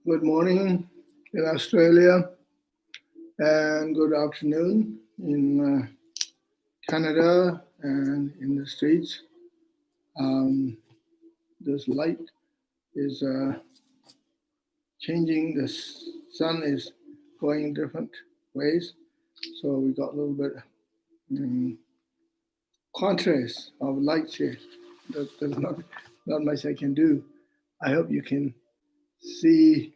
Good morning in Australia and good afternoon in Canada and in the States. This light is changing. The sun is going different ways, so we got a little bit contrast of lights here. There's not much I can do. I hope you can see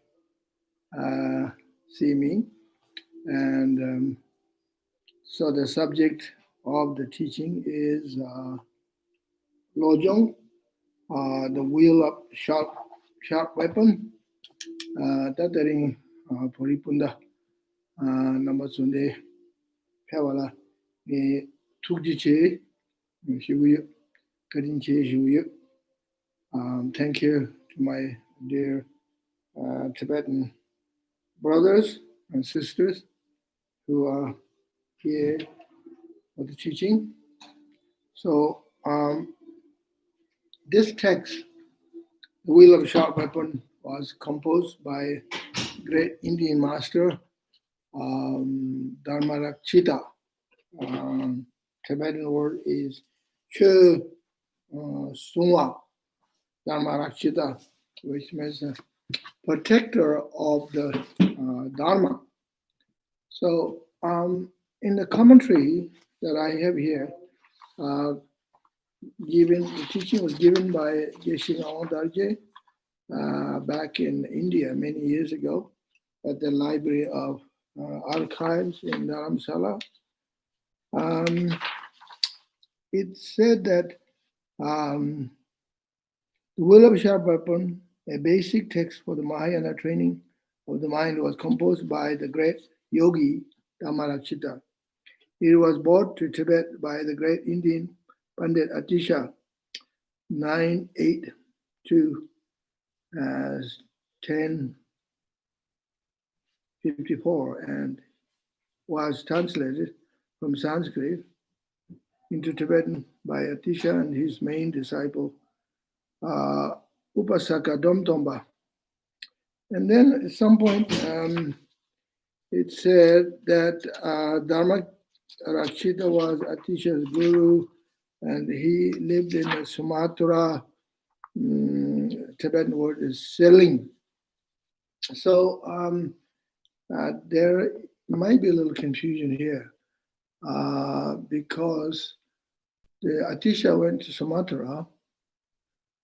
me. And so the subject of the teaching is Lojong, the wheel of sharp weapon. Tataring Puripunda Namasunde Pawala ni Tukjiche Shivuyu Kadinche Shivuyu. Thank you to my dear Tibetan brothers and sisters who are here for the teaching. So this text, The Wheel of a Sharp Weapon, was composed by great Indian master Dharma Practitioner. Tibetan word is Che Sungwa Dharma Practitioner, which means protector of the Dharma. So in the commentary that I have here, the teaching was given by Geshe Darje back in India many years ago at the Library of Archives in Dharamsala. It said that the Will of a Sharp Weapon, a basic text for the Mahayana training of the mind, was composed by the great yogi Dharma Practitioner. It was brought to Tibet by the great Indian Pandit Atisha, 982 1054, and was translated from Sanskrit into Tibetan by Atisha and his main disciple, Upasaka Domtomba. And then at some point, it said that Dharma Practitioner was Atisha's guru, and he lived in Sumatra. Tibetan word is Seling. So there might be a little confusion here because the Atisha went to Sumatra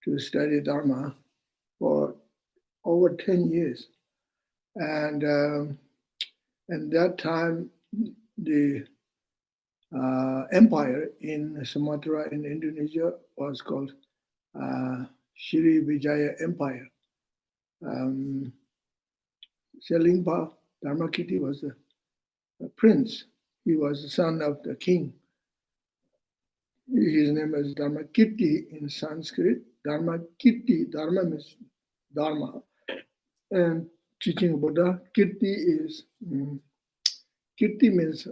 to study Dharma for over 10 years. And that time, the empire in Sumatra in Indonesia was called Sri Vijaya Empire. Selingpa Dharmakirti was a prince. He was the son of the king. His name is Dharmakirti in Sanskrit. Dharmakirti, Dharma means Dharma. And teaching Buddha, Kirti is, Kirti means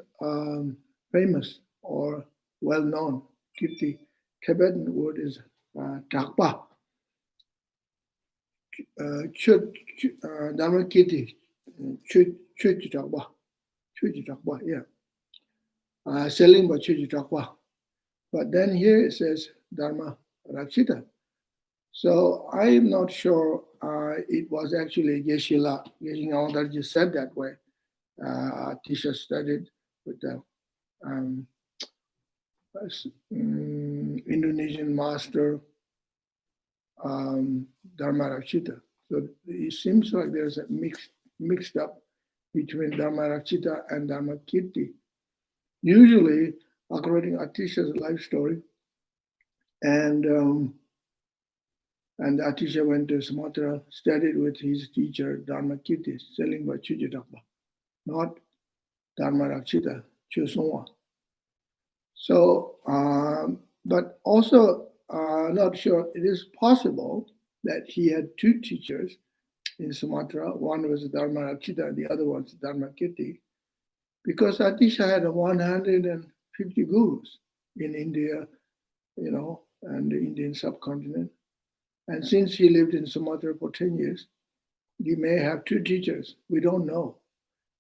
famous or well-known. Kirti, Tibetan word is Takpa. Dharma Kirti, Chuchi Takpa, yeah. Selling by Chuchi Takpa. But then here it says Dharma Practitioner. So I'm not sure it was actually Geshe Darje just said that way. Atisha studied with the Indonesian master Dharma Practitioner. So it seems like there's a mixed up between Dharma Practitioner and Dharma Kirti. Usually, according to Atisha's life story, and Atisha went to Sumatra, studied with his teacher Dharma Kirti, selling by Chujidakpa, not Dharma Practitioner, Chusongwa. So, but also not sure, it is possible that he had two teachers in Sumatra. One was Dharma Practitioner, the other was Dharma Kirti, because Atisha had 150 gurus in India, and the Indian subcontinent. And since he lived in Sumatra for 10 years, You may have two teachers. We don't know.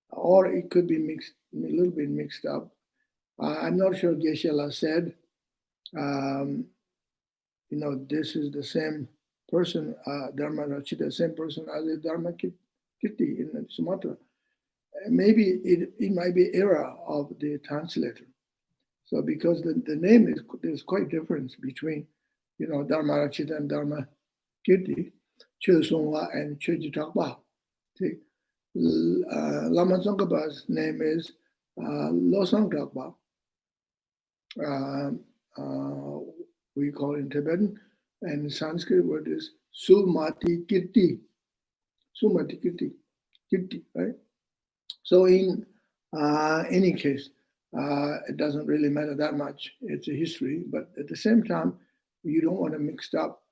Or it could be mixed, a little bit mixed up. I'm not sure Geshe-la said, this is the same person, Dharma Rakshita, the same person as the Dharma Kirti in Sumatra. Maybe it might be error of the translator. So because the name is, there's quite difference between, Dharma Rakshita and Dharma Kirti, Chö Songwa and Chö Jitakpa. Lama Tsongkhapa's name is Lojong Takpa. We call it in Tibetan, and Sanskrit word is Sumati Kirti. Sumati Kirti, right? So in any case, it doesn't really matter that much. It's a history, but at the same time, you don't want to mix up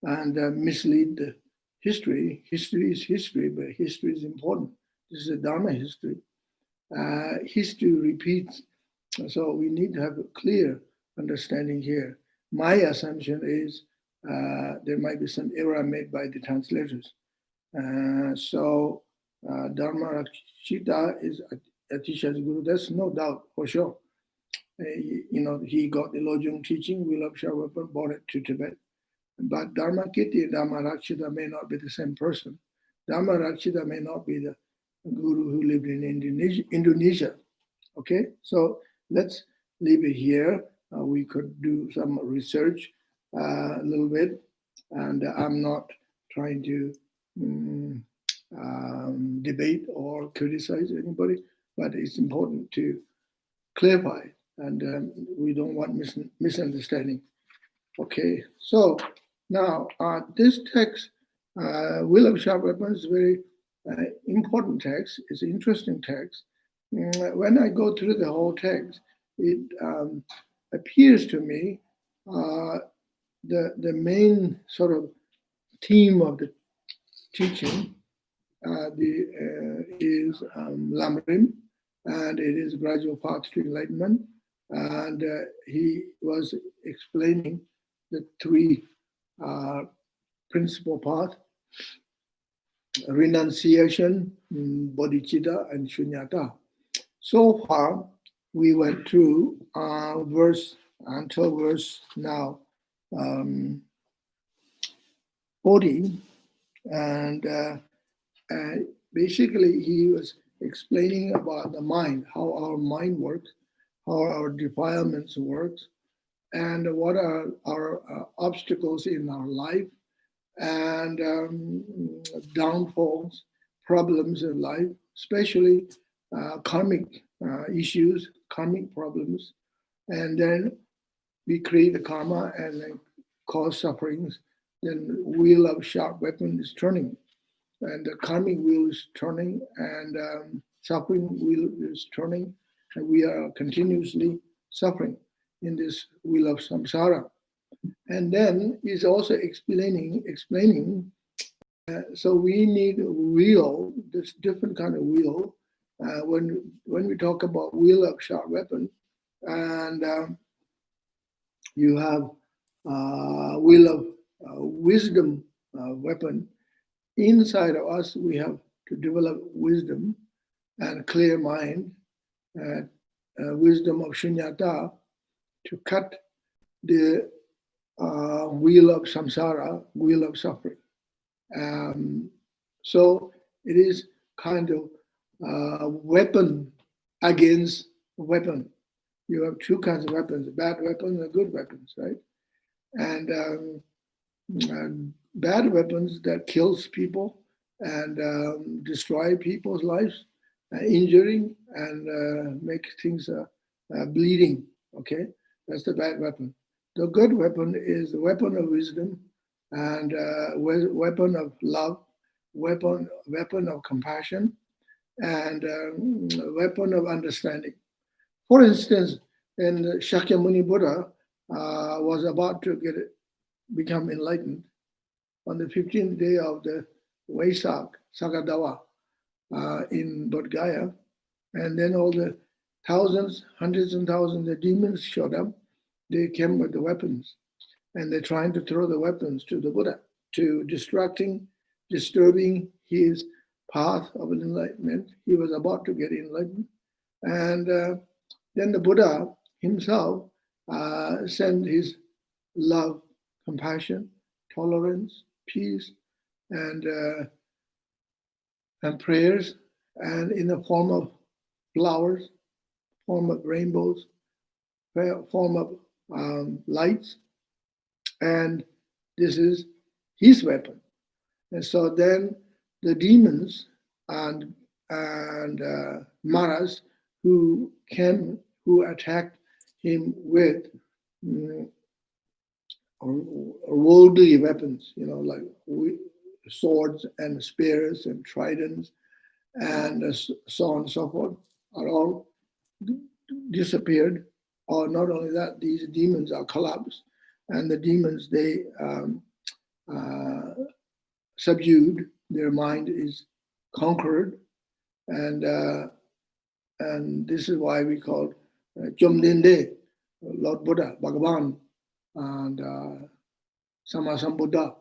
and mislead the history. History is history, but history is important. This is a Dharma history. History repeats, so we need to have a clear understanding here. My assumption is there might be some error made by the translators. So Dharma Rakshita is Atisha's guru. There's no doubt for sure. He got the Lojong teaching, Wheel of Sharp Weapon, brought it to Tibet. But Dharma Kirti and Dharma Rakshita may not be the same person. Dharma Rakshita may not be the guru who lived in Indonesia. Okay, so let's leave it here. We could do some research a little bit, and I'm not trying to debate or criticize anybody, but it's important to clarify, and we don't want misunderstanding. Okay, so now this text, Wheel of Sharp Weapons, is a very important text. It's an interesting text. When I go through the whole text, it appears to me the main sort of theme of the teaching is Lamrim, and it is gradual path to enlightenment. And he was explaining the three principal paths: renunciation, bodhicitta, and shunyata. So far, we went through verse now 40, and basically he was explaining about the mind, how our mind works, how our defilements work, and what are our obstacles in our life, and downfalls, problems in life, especially karmic issues, karmic problems. And then we create the karma and then cause sufferings. Then wheel of sharp weapon is turning, and the karmic wheel is turning, and suffering wheel is turning, and we are continuously suffering in this wheel of samsara. And then he's also explaining. So we need a wheel, this different kind of wheel. When we talk about wheel of sharp weapon, and you have wheel of wisdom weapon. Inside of us, we have to develop wisdom and clear mind, wisdom of shunyata, to cut the wheel of samsara, wheel of suffering. So it is kind of weapon against weapon. You have two kinds of weapons: bad weapons and good weapons, right? And bad weapons that kills people and destroy people's lives, injuring and make things bleeding. Okay, that's the bad weapon. The good weapon is the weapon of wisdom and weapon of love, weapon of compassion, and weapon of understanding. For instance, when Shakyamuni Buddha was about to become enlightened on the 15th day of the Vesak, Sagadawa, in Bodh Gaya, and then all the thousands, hundreds and thousands of demons showed up. They came with the weapons, and they're trying to throw the weapons to the Buddha, to distracting, disturbing his path of enlightenment. He was about to get enlightened. And then the Buddha himself sent his love, compassion, tolerance, peace, and prayers, and in the form of flowers, form of rainbows, form of lights, and this is his weapon. And so then the demons and Maras who attacked him with worldly weapons, like swords and spears and tridents and so on and so forth, are all disappeared. Or not only that, these demons are collapsed, and the demons, they subdued. Their mind is conquered, and this is why we call Chomdende, Lord Buddha, Bhagavan, and Sammasambuddha,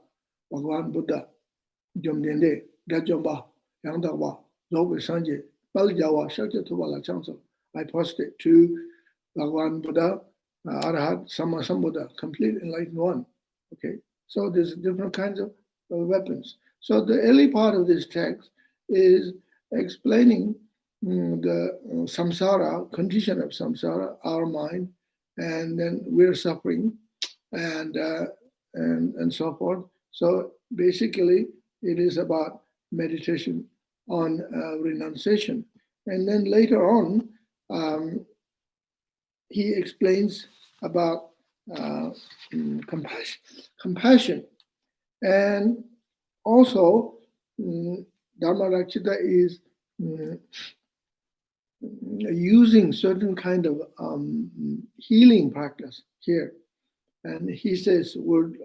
Bhagavan Buddha, Chomdende, Dajomba, Yangdagwa, Zobe Sanje, Baljawa, Shakya Tubala Changsel. I posted to Bhagavan Buddha, Arahat, Sammasambuddha, complete enlightened one. Okay, so there's different kinds of weapons. So the early part of this text is explaining the samsara, condition of samsara, our mind, and then we're suffering, and so forth. So basically, it is about meditation on renunciation. And then later on, he explains about compassion. And also, Dharma Practitioner is using certain kind of healing practice here. And he says word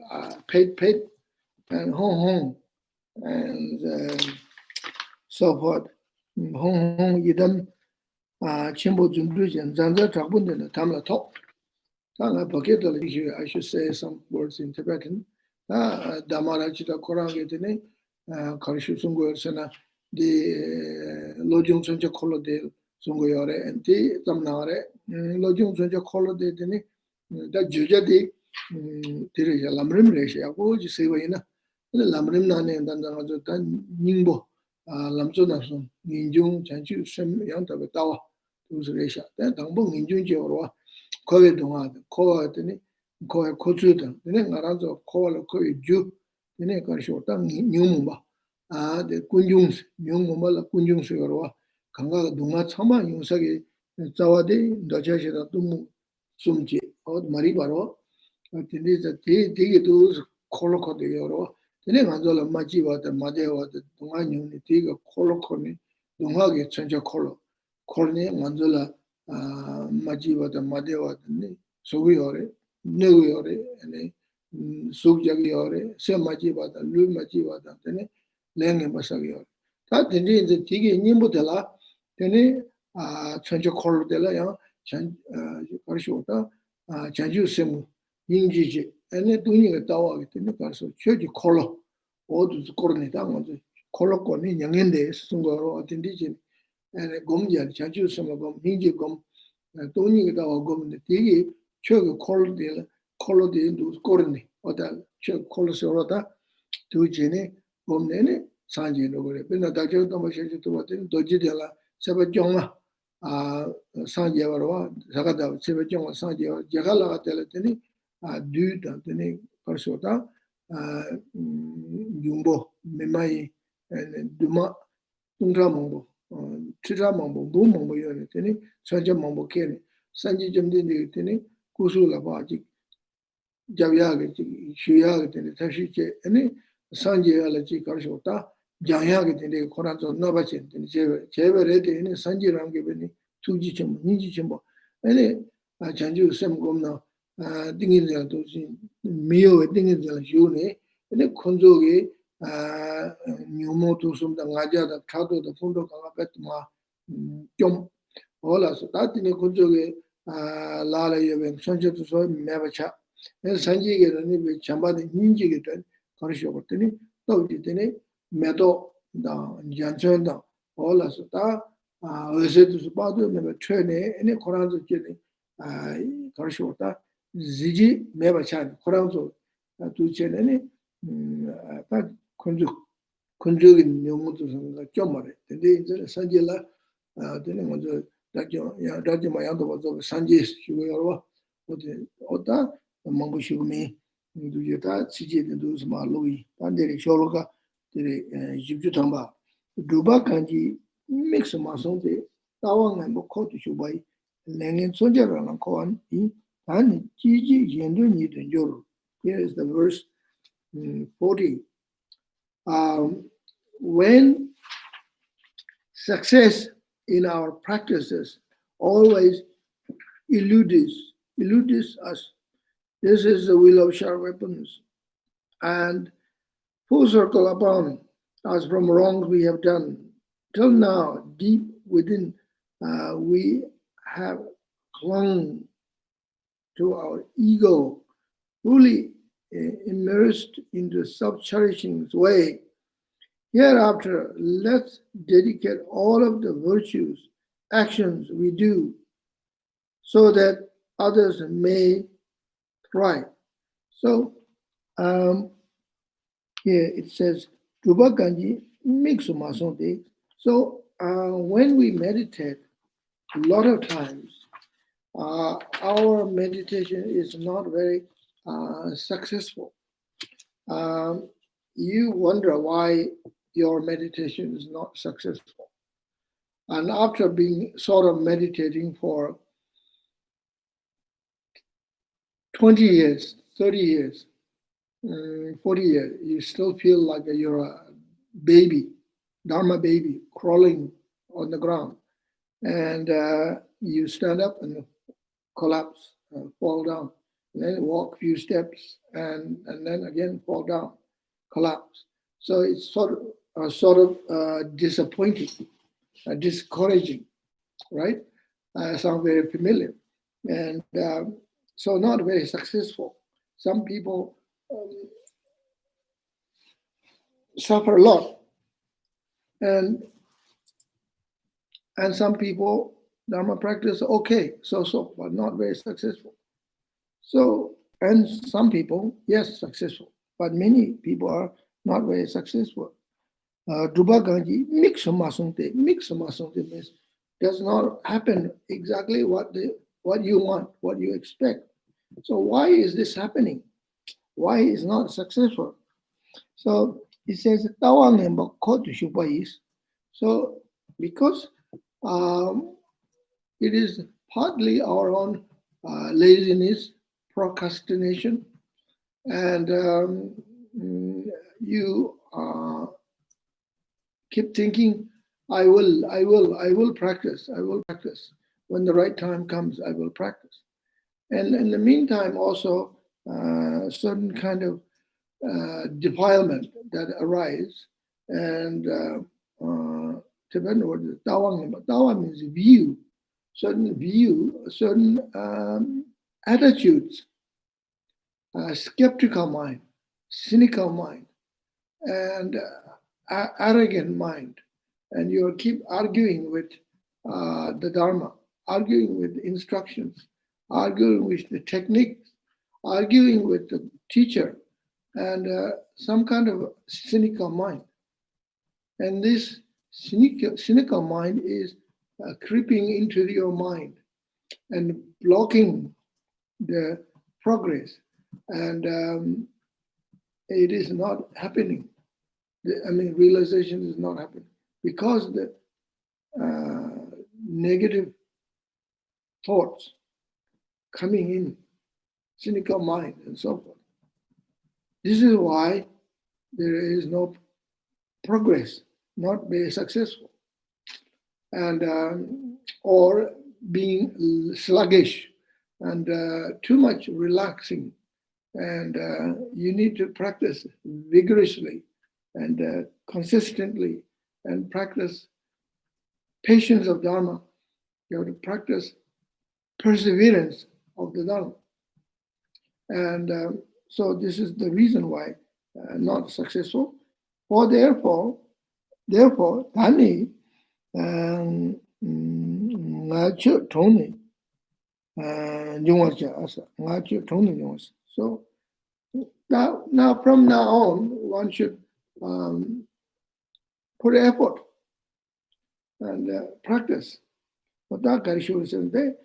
pet and hong and so forth. Hong yidam chimbo jumdujan zanza tragbundana tamla top. I should say some words in Tibetan. Dharma Practitioner Korang getene karishu sungo sana the Lojong sunja kolo de sungo yore and the tamnare Lojong sunja kolo de dene da juja de tiri lamrim reshe ako jisewa ina lamrim nane dandanga jo tan ningbo lamso nasun ninjung chanchu sem yang tabe tawa tus resha dan dangbo ninjung je orwa kowe donga ko tene ko kochu da dene ngarazo ko lo ko ju dene karisho ta nyumba de kunjung nyumba la kunjung se orwa kanga donga chama yungsage zawade dajashida tum sumji od mari baro tene de dos koloko de orwa tene ganzola maji wada made wada donga nyuni tiga koloko ni donga ge chanja kolo kolne ganzola maji wada made wada ni sogi ore negu ore ene sugjagi ore se maji wada lu maji wada tene lenge basagi ore ta tene je tige nyimbo dela tene chanja kolo dela ya chan parishota chanju semu yingjiji ene dunyi ga tawa tene karso choji kolo odu korne ta ngoje kolo ko ni nyangende sungoro atindiji ene gomja chanju semu gom yingji gom dunyi ga tawa gom ne tige chogi kolo de du korne oda chog kolo sorota dujene gomne ne sanje no gore bena dajo to mo sheje to waten doji dela seba jonga sanje warwa sagada seba jonga sanje jagala ga tele teni du da teni parsota jumbo memai duma tunga mongo tira mongo bu mongo yone teni sanje mongo kene sanje jomde ne teni kusula baji javya ge shuya ge teni tashi che ene sanje ala chi karsota jaya ge teni korato nabachen teni chebe re teni sanje ram ge beni tuji chembo ninji chembo ene chanju sem gomna dingin ja to miyo dingin ja yune ene konjo ge nyumo to sum da ngaja da thado da fundo ka pet ma chom hola so ta tini konjo ge la la yebe sanje to so mebacha ene sanje ge ni be chamba de ninji ge tan karisho teni to teni medo Janchon, all us, Reset Badu, never train any Koranzo Jenny, Karshota, Ziji, never chan, Koranzo, to chen any, conjugin Yomutu Jomare, the day Sanjila, then was a Rajamayanda was of Sanjis, Shugawa, Ota, Mangushumi, Dujata, Siji, the Duzma, Louis, Pandere Sholoka, the Jibutamba, Duba Kanji, mix a mason de Tawang and Bokot Shubai, Langan Sojaran and Koan, and Gigi Yendu Nid and Joro. Here is the verse 40. When success in our practices always eludes us, this is the will of sharp weapons, and full circle upon us from wrongs we have done. Till now, deep within, we have clung to our ego, fully immersed into self-cherishing's way. Hereafter, let's dedicate all of the virtues, actions we do, so that others may thrive. So, here it says, Tuba Ganji Mixu Masonte. So, when we meditate, a lot of times, our meditation is not very successful. You wonder why your meditation is not successful. And after being sort of meditating for 20 years, 30 years, 40 years, you still feel like you're a baby, Dharma baby, crawling on the ground. And you stand up and collapse, fall down, and then walk a few steps, and then again fall down, collapse. So it's sort of disappointing, discouraging, right? Sound very familiar, and so not very successful. Some people suffer a lot, and some people Dharma practice okay, so, but not very successful. So, and some people, yes, successful, but many people are not very successful. Drupa Ganji, mix masonte means does not happen exactly what you want, what you expect. So why is this happening? Why is not successful? So it says Tawang and Bakot Shupais. So because it is partly our own laziness, procrastination, and you keep thinking, I will practice. When the right time comes, I will practice. And in the meantime, also certain kind of defilement that arise, and Tibetan word is Tawang. Tawang means view, certain attitudes, skeptical mind, cynical mind, and arrogant mind, and you keep arguing with the Dharma, arguing with instructions, arguing with the techniques, arguing with the teacher, and some kind of cynical mind. And this cynical mind is creeping into your mind and blocking the progress, and it is not happening. Realization is not happening because the negative thoughts coming in, cynical mind, and so forth. This is why there is no progress, not very successful, and or being sluggish and too much relaxing. And you need to practice vigorously and consistently, and practice patience of Dharma. You have to practice perseverance of the Dharma. And so this is the reason why not successful. For therefore, Therefore, Dani, Ngachu Tony, so now from now on, one should put effort and practice. But that Karishu is the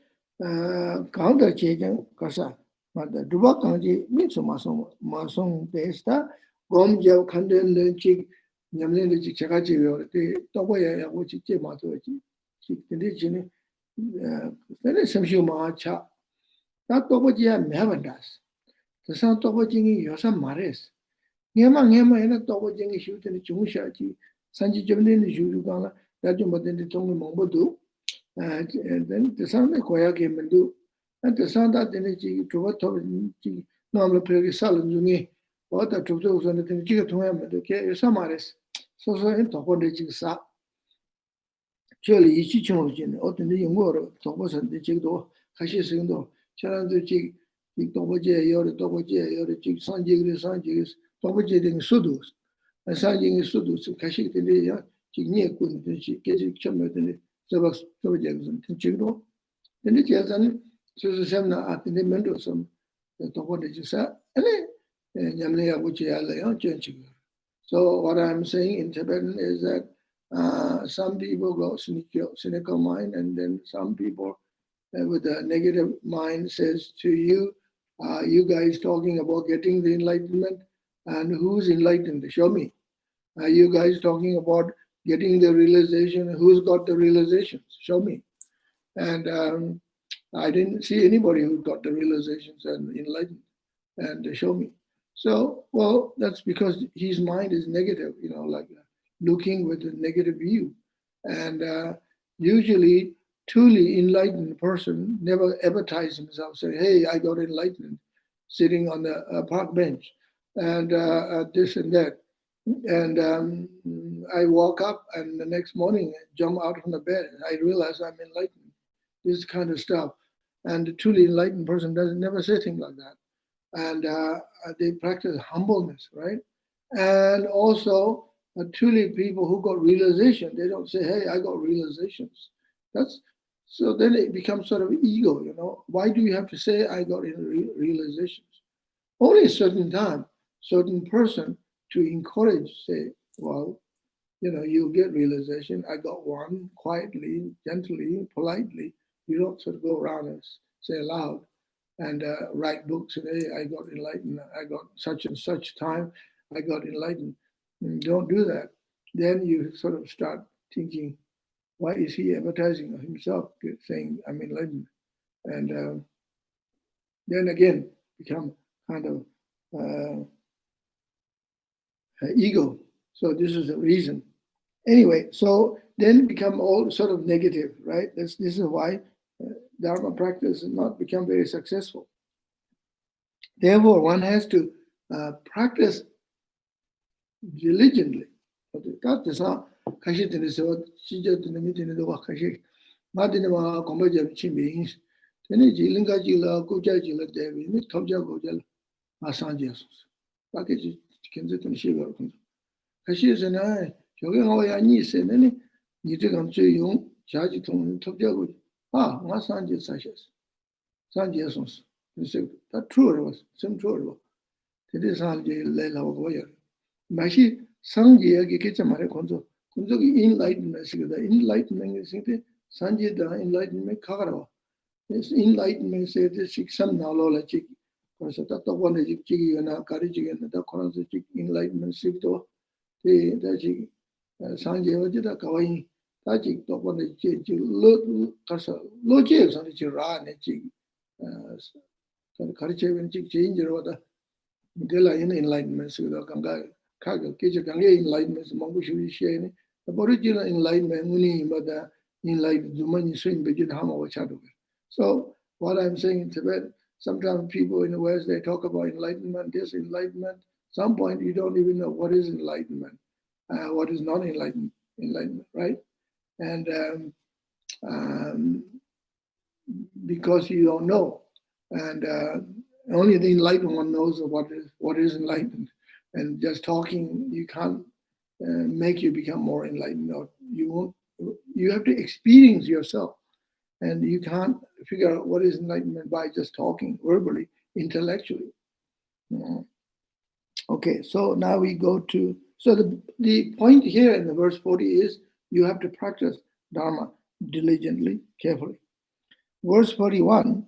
counter changing Kasa. But the Duba Kanji means Masong Desta, Gom Jav Kanden Chik, Yamlin Chikachi, the Tobaya, which is Jematoji, Chik, then is some Shuma Cha. That Toboja Mavandas. The sound Tobojing Yosa Mares. Yama and a Tobojing shoot in the Chumushachi, Sanji Jamlin, the Jurugana, Rajumadan, the Tonga Mombodu. And then the sound of Koya came and do, and the sound that the energy to what normal pretty salon jungi, what the truth on the Jig to him, the care summaries. So in top of the Jigsa. Surely, each children, or the young water, Thomas and the Jigdo, Hashis in the Charan the Jig, the Toboje, or the Toboje, or the Jig Sanjig, Toboje in Sudus, and Sanjing is Sudus, Kashik in the Jignia couldn't she get it chummed. Then the Jason, Susanna at the mental some the top of the Jisa, and Yamlea, which I. So, what I'm saying in Tibetan is that some people go cynical mind, and then some people with a negative mind says to you, you guys talking about getting the enlightenment, and who's enlightened? Show me. You guys talking about getting the realization, who's got the realizations? Show me. And I didn't see anybody who got the realizations and enlightened, and show me. So, well, that's because his mind is negative, like looking with a negative view. And usually, truly enlightened person never advertise himself, say, hey, I got enlightened, sitting on the park bench, and this and that. And I woke up, and the next morning, I jump out from the bed, and I realize I'm enlightened. This kind of stuff. And the truly enlightened person doesn't never say things like that. And they practice humbleness, right? And also, truly people who got realization, they don't say, hey, I got realizations. So then it becomes sort of ego, Why do you have to say I got realizations? Only a certain time, certain person to encourage, say, well, you get realization. I got one quietly, gently, politely. You don't sort of go around and say aloud and write books and hey, I got enlightened. I got such and such time. I got enlightened. And don't do that. Then you sort of start thinking, why is he advertising of himself, saying I'm enlightened? And then again, become kind of ego. So this is the reason. Anyway, so then become all sort of negative, right? This is why Dharma practice has not become very successful. Therefore, one has to practice diligently. That is not kashi tene sewa chija tene mi tene dowa kashi ma tene ma gomba jabi chimbi tene jilinga jila goja jila devi mi topja goja ma sanje asos. Pake kenze tene shiga kunzo. Kashi sena joge ngawa ya ni se nene ni te kam tsuy yung jaji tong topja goja. Ma sanje sashas. Sanje asos. That true was, some true. Tene sanje le lawa goya. Mashi Sangye Gikita Mare Konzo, Kunzogi enlightenment, the enlightenment is the Sanje the enlightenment Kagara. This enlightenment says this some Nalola chick, because that one is Chigi and Kariji and the Koran's enlightenment Sipto, the Chig Sanje Vajita Kawai, Tajik, the one is Kasa, Logics on the Chiran, Chig, Karichev and Chig change or the Dela in enlightenment, so the Ganga. Enlightenment, the original enlightenment, but the enlightenment swing begin Hama. So, what I'm saying in Tibet, sometimes people in the West they talk about enlightenment, this enlightenment. Some point you don't even know what is enlightenment, what is not enlightenment, right? And because you don't know, and only the enlightened one knows what is enlightened. And just talking, you can't make you become more enlightened. Or you won't. You have to experience yourself, and you can't figure out what is enlightenment by just talking verbally, intellectually. Okay, so now we go to, so the point here in the verse 40 is you have to practice Dharma diligently, carefully. Verse 41,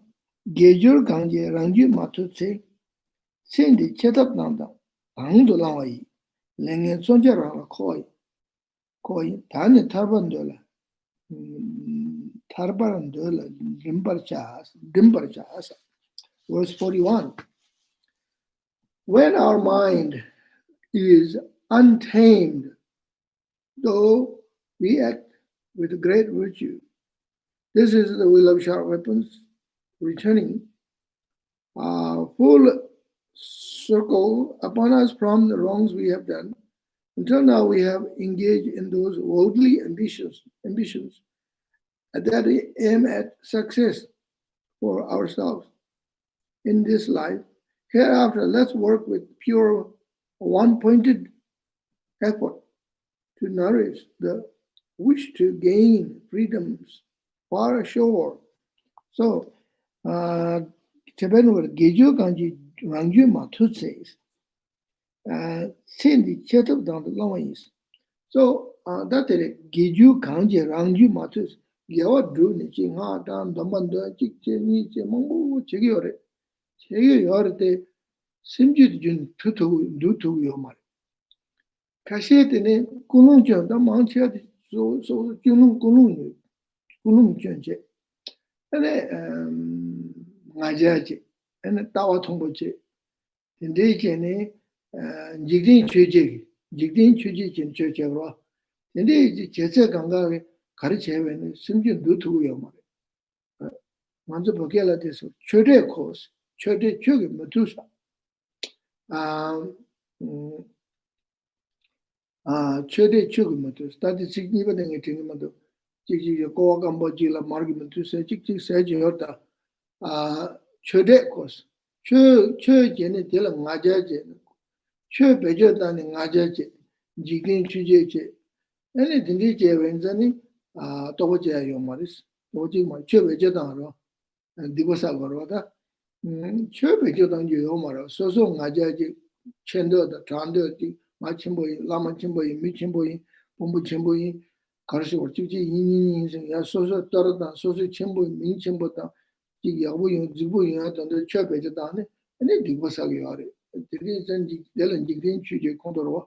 Gejur Ganje Ranju Matutse, Sendi Chetap Nanda, Angdu Lawai, Lengen Sonja Rana Koi, Tanya Tarbandola, Tarbarandola, Dimbarchas. Verse 41, when our mind is untamed, though we act with great virtue, this is the will of sharp weapons returning full circle upon us from the wrongs we have done. Until now, we have engaged in those worldly ambitions that aim at success for ourselves in this life. Hereafter, let's work with pure, one-pointed effort to nourish the wish to gain freedoms far ashore. So, Tibetan word Gejo Ganji Rangju Matut says, Sendi Chetap down the Lawais. So, that is Geju Ganji Rangju Matus, Gawa Drew Nichi Ha Dan Damanda Chikni Chemongo Chigiore. Chigiore Simjit Jun Tutu Dutu Yomar. Kashetine Kununja, the Mancha, so Junum Kunum Junje. And Najaji, and a Tawa Tomboche. In the Jene, Jigdin Chuji in Church of Ra. In the Chesa Ganga, Karichev and Simjin Dutu Yomar. Manzo Bogela this Chode course, Chode Chug Matusa. Chode Chugmatus, that is significant in Madu. Chiki Kogambojila Margiment to say Chiki Sajota Chode course. Chur Jenny Tilla Najaje, Chur better than Najaje, Jigin Chujeche, anything DJ Wenzani, Towaja Yomaris, Toji Chur Vegetano, and Divosa Varota. Chur better than Yomara, so Najaje, Chendo, the Tando, Machimboy, Lama Chimboy, Michimboy, Pumbu Chimboy, Karsu or Chichi, Yasoso, Toratan, Soso Chimboy, Min Chimbota, Yabu, Zibu, and the church done, and then Divosagari. The reason Dylan Jigrin Chuji Condor,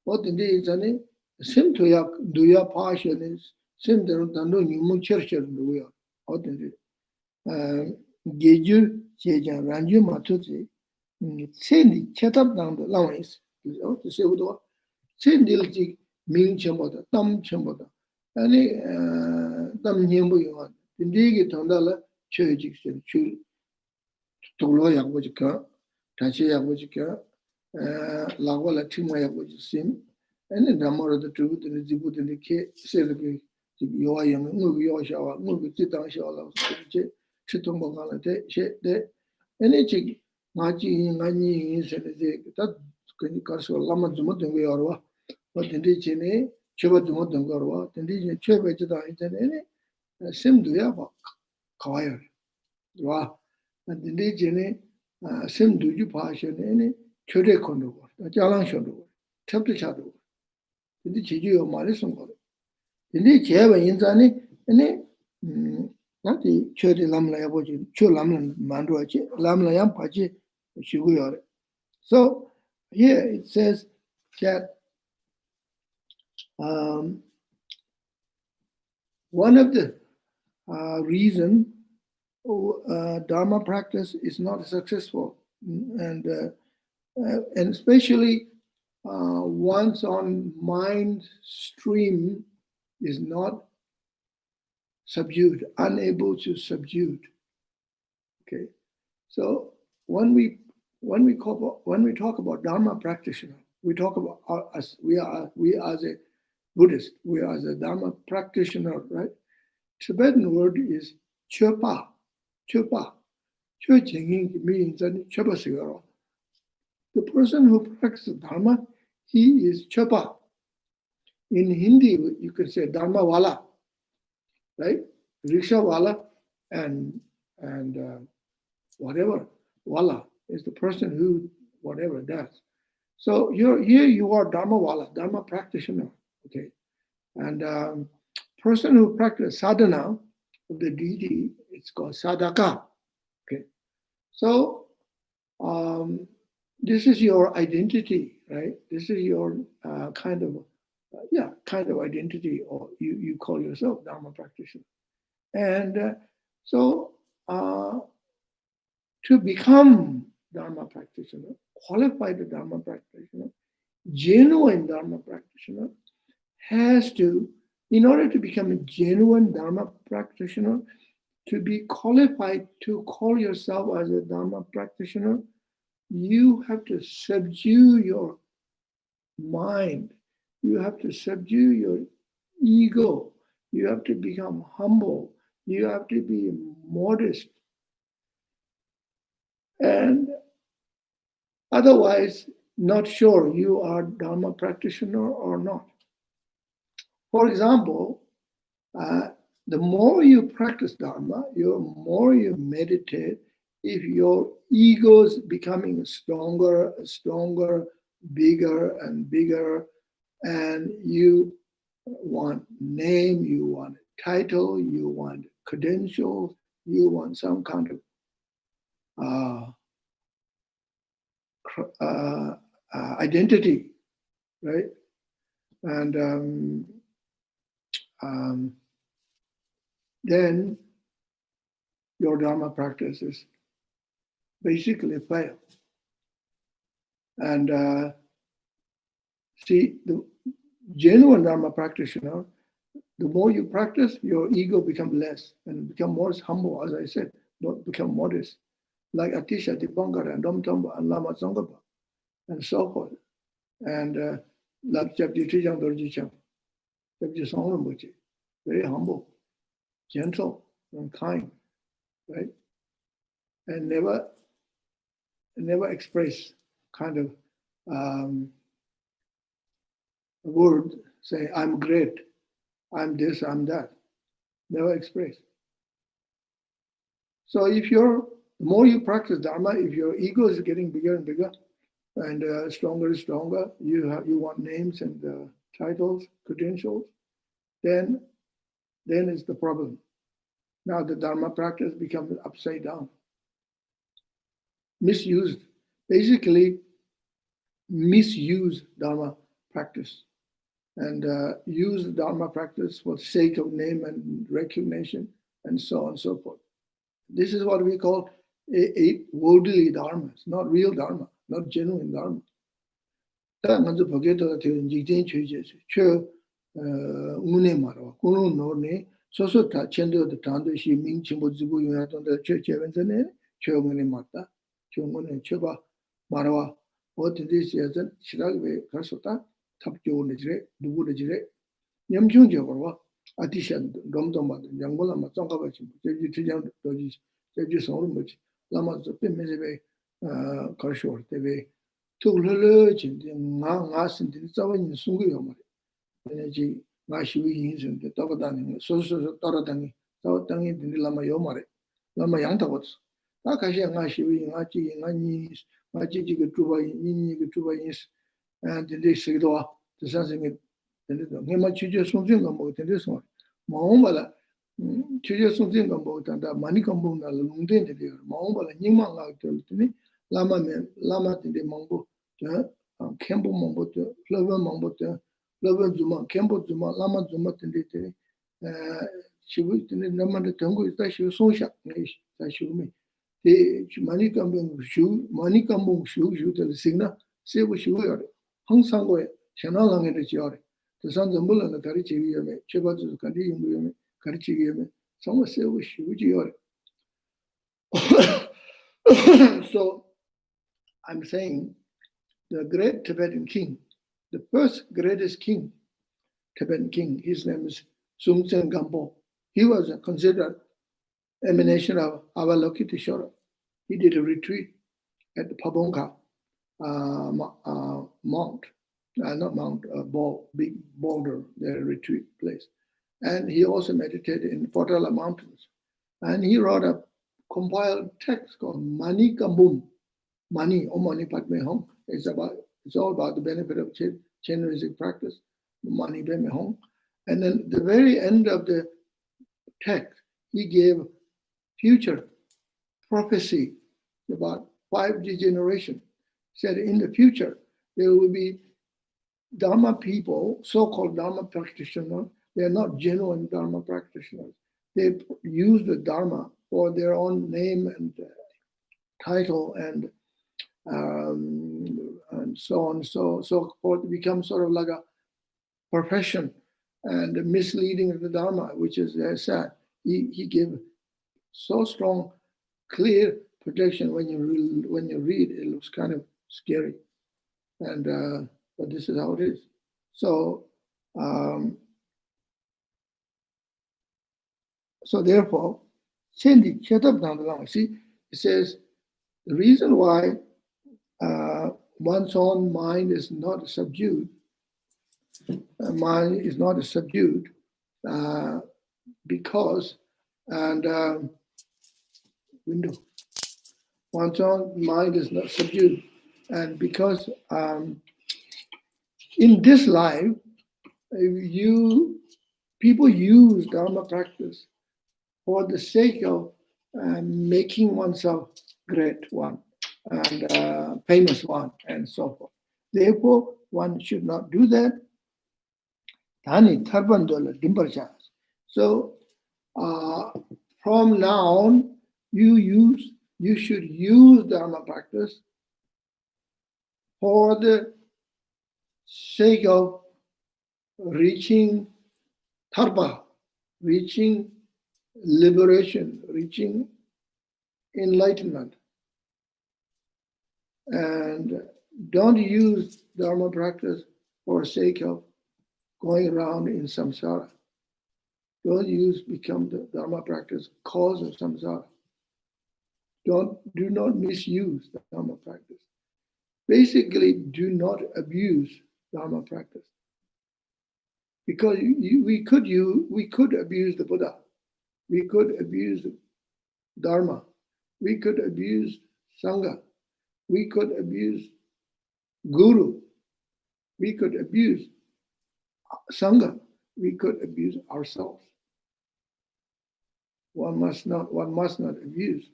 what in the Izani, sim to Yak, do your passion is sim the Numun Church of the wheel. What in the Geju, Chejan, Ranju Matuzi, Sandy, chat up down the lines. To say what Sindilji Ming Chamboda, Tam Chamboda, any Tam Yambu, Indigi Tondala, Church, Chul, Toloya Wojika, Tachia Wojika, Lawala Timaya Wojim, and then Damara the truth and the Zibut and the K, Selby, Yoa Young, movie Yosha, movie Titan Shaw, Chitombogalate, Shet de, any chick, Machi, Nani, that. Karso Lama Zumutan Gorwa, but indigene, Cheva Zumutan Gorwa, indigene Cheva Jada, Sim Duyaba, Kawai, Ra, and indigene, Sim Duju Passion, any Chode Kondo, a Jalan Shodo, Chapter Shadow, in the Chiju of Marison. In the Cheva Inzani, any not the Chode Lamla Yaboji, Chulam Manduachi, Lamla Yampachi, Shuguyore. So, here it says that one of the reason Dharma practice is not successful, and especially once on mind stream is not subdued, unable to subdue. Okay, so when we talk about Dharma practitioner, we talk about us. We as a Buddhist, we are as a Dharma practitioner, right? Tibetan word is Chopa. Chopa means Chopa. The person who practices Dharma, he is Chopa. In Hindi, you could say Dharma wala, right? Rickshaw wala and whatever wala is the person who whatever does. So here you are Dharma wala, Dharma practitioner, okay? And person who practices sadhana of the deity, it's called sadhaka, okay? So this is your identity, right? This is your kind of identity, or you call yourself Dharma practitioner. And so to become Dharma practitioner, qualified Dharma practitioner, genuine Dharma practitioner, has to, in order to become a genuine Dharma practitioner, to be qualified to call yourself as a Dharma practitioner, you have to subdue your mind. You have to subdue your ego. You have to become humble. You have to be modest. And otherwise, not sure you are Dharma practitioner or not. For example, the more you practice Dharma, the more you meditate, if your ego is becoming stronger, bigger and bigger, and you want name, you want title, you want credentials, you want some kind of identity, right? And then your Dharma practices basically fail. And see, the genuine Dharma practitioner, the more you practice, your ego becomes less and become more humble, as I said, not become modest, like Atisha, Dipankara, and Domtamba, and Lama Tsongkhapa, and so forth. And like Japji Trijang Dorji Chang, Japji Songren Bhuji, very humble, gentle, and kind, right? And never express kind of a word say, I'm great, I'm this, I'm that. Never express. So the more you practice Dharma, if your ego is getting bigger and bigger and stronger and stronger, you want names and titles, credentials, then is the problem. Now the Dharma practice becomes upside down. Misused. Basically, misuse Dharma practice and use Dharma practice for the sake of name and recognition and so on and so forth. This is what we call a worldly Dharma. It's not real Dharma, not genuine Dharma. So I'm saying the great Tibetan king, the first greatest king, Tibetan king, his name is Sumtsen Gampo. He was considered emanation of Avalokiteshvara. He did a retreat at the Pabonka Mount. not Mount, big boulder, their retreat place. And he also meditated in Potala Mountains. And he wrote a compiled text called Mani Kambum. Mani, Om Mani Padme Hum. It's all about the benefit of Chinese practice. Mani Padme Hum. And then the very end of the text, he gave future prophecy about 5G generation. Said in the future, there will be Dharma people, so-called Dharma practitioners. They're not genuine Dharma practitioners. They use the Dharma for their own name and title and so on, so forth. It becomes sort of like a profession and misleading of the Dharma, which is very sad. He gave so strong, clear protection. When you read, it looks kind of scary, and but this is how it is. So therefore, see, it says the reason why one's own mind is not subdued, because, and window, one's own mind is not subdued, and because in this life, people use Dharma practice for the sake of making oneself great one and famous one and so forth. Therefore, one should not do that. So from now on, you should use Dharma practice for the sake of reaching Dharma, reaching liberation, reaching enlightenment. And don't use Dharma practice for the sake of going around in samsara. Don't become the Dharma practice cause of samsara. Do not misuse the Dharma practice. Basically, do not abuse Dharma practice. Because we could abuse the Buddha. We could abuse Dharma. We could abuse Sangha. We could abuse Guru. We could abuse Sangha. We could abuse ourselves. One must not abuse.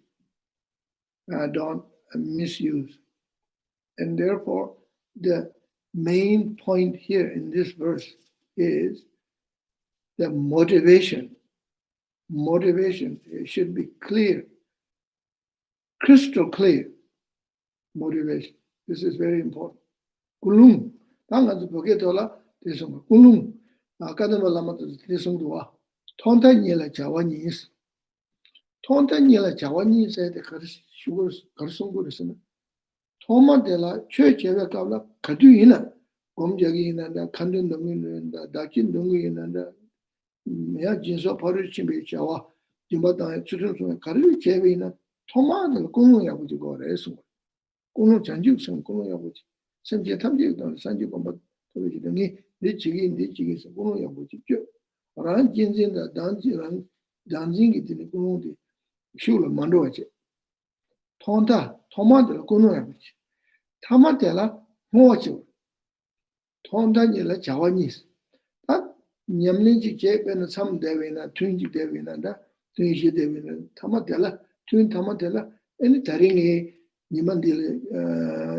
Don't misuse. And therefore, the main point here in this verse is the motivation. Motivation, it should be clear, crystal clear motivation. This is very important. Kulung, tangazu poketola tesong. Kulung, kadama lama tesong duwa. Tonta nyela chawanis. Tonta nyela chawanis de karsong gurisana. Toma de la church eva kabla kadu ina. Gomjagi ina, kandun dungu ina, dakin dungu ina. Ya jinso paru chimbe chawa jimbata chutun karu chebe na tomato kunu yabuji gore esu kunu janju sum kunu yabuji semje tamje don sanju bomba toji dengi de chigi kunu yabuji jo ran jinjin da danjin gi de kunu de shula mando ache tomato kunu yabuji tamatela mocho tonda ni la chawanis Nyamlinji Jebena some devina, Twinji devina, Twinji devina, Tamatella, Twin Tamatella, any Taringi, Nimandil,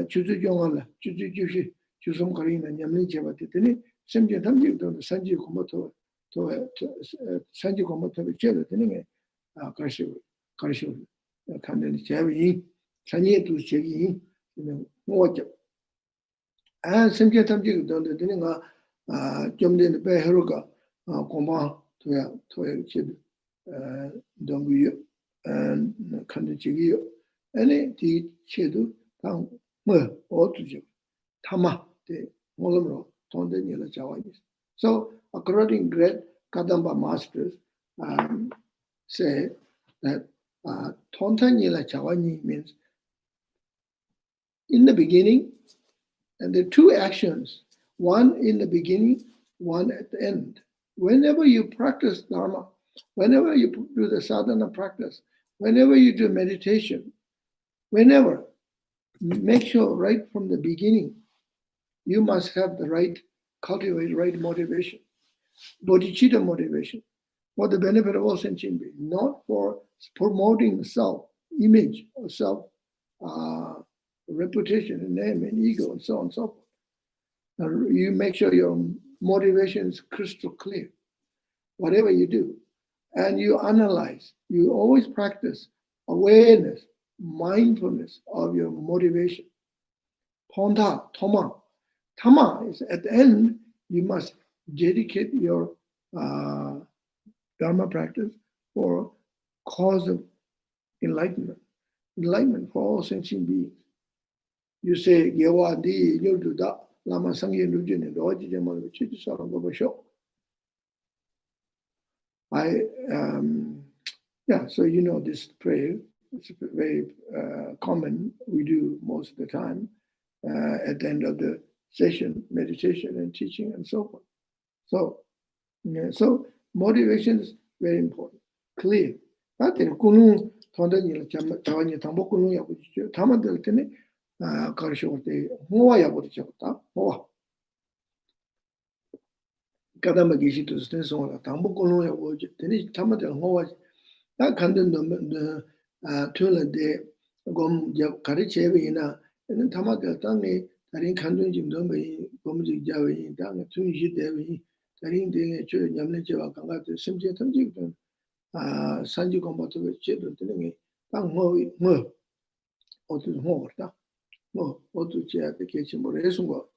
Chuzu Jongala, Chuzu Jushi, Chusum Karina, Nyamlinji Batini, Semja Tamji, Sanji Komoto, Sanji Komoto, Chela, Tinning, Karshu, Kandani Chavi, Sanye to Chegi, watch. And Semja Tamji, the Dinning. Jomden the Beheruga, Koma, Toya Chid, Dongu, and Kandichigi, any tea Chidu, Tang, or to Tama, the Molamro, Tondanila Jawanis. So, according great Kadamba masters, say that Tontanila Jawani means in the beginning, and the two actions one in the beginning, one at the end. Whenever you practice Dharma, whenever you do the sadhana practice, whenever you do meditation, whenever, make sure right from the beginning, you must have the right, cultivate right motivation, bodhicitta motivation, for the benefit of all sentient beings, not for promoting self-image or self-reputation and name and ego and so on and so forth. You make sure your motivation is crystal clear, whatever you do. And you analyze, you always practice awareness, mindfulness of your motivation. Ponta, Toma. Tama is at the end, you must dedicate your Dharma practice for cause of enlightenment for all sentient beings. You say, Yewa di nyodu da, lama sangye nujine, roji jemon vichiti sarang gobasho. So you know this prayer. It's very common. We do most of the time at the end of the session, meditation and teaching and so forth. So motivation is very important, clear. That's kunu thonda tawani tambo kunu ya buji tamadel tene karsho te hoa ya buji chota hoa. Kadama gishi to sten so la tambo kunu ya buji tene tamadel hoa. That kandan the tula de gom ja karicheve ina and then tamadel tangi tarin kandun jim dombe gomji jawe tang tun ji devi tarin de cho nyamne chewa kanga to simje tamji sanji kombato che do tene tang mo otu ho ta mo otu che ate ke chimbore esungo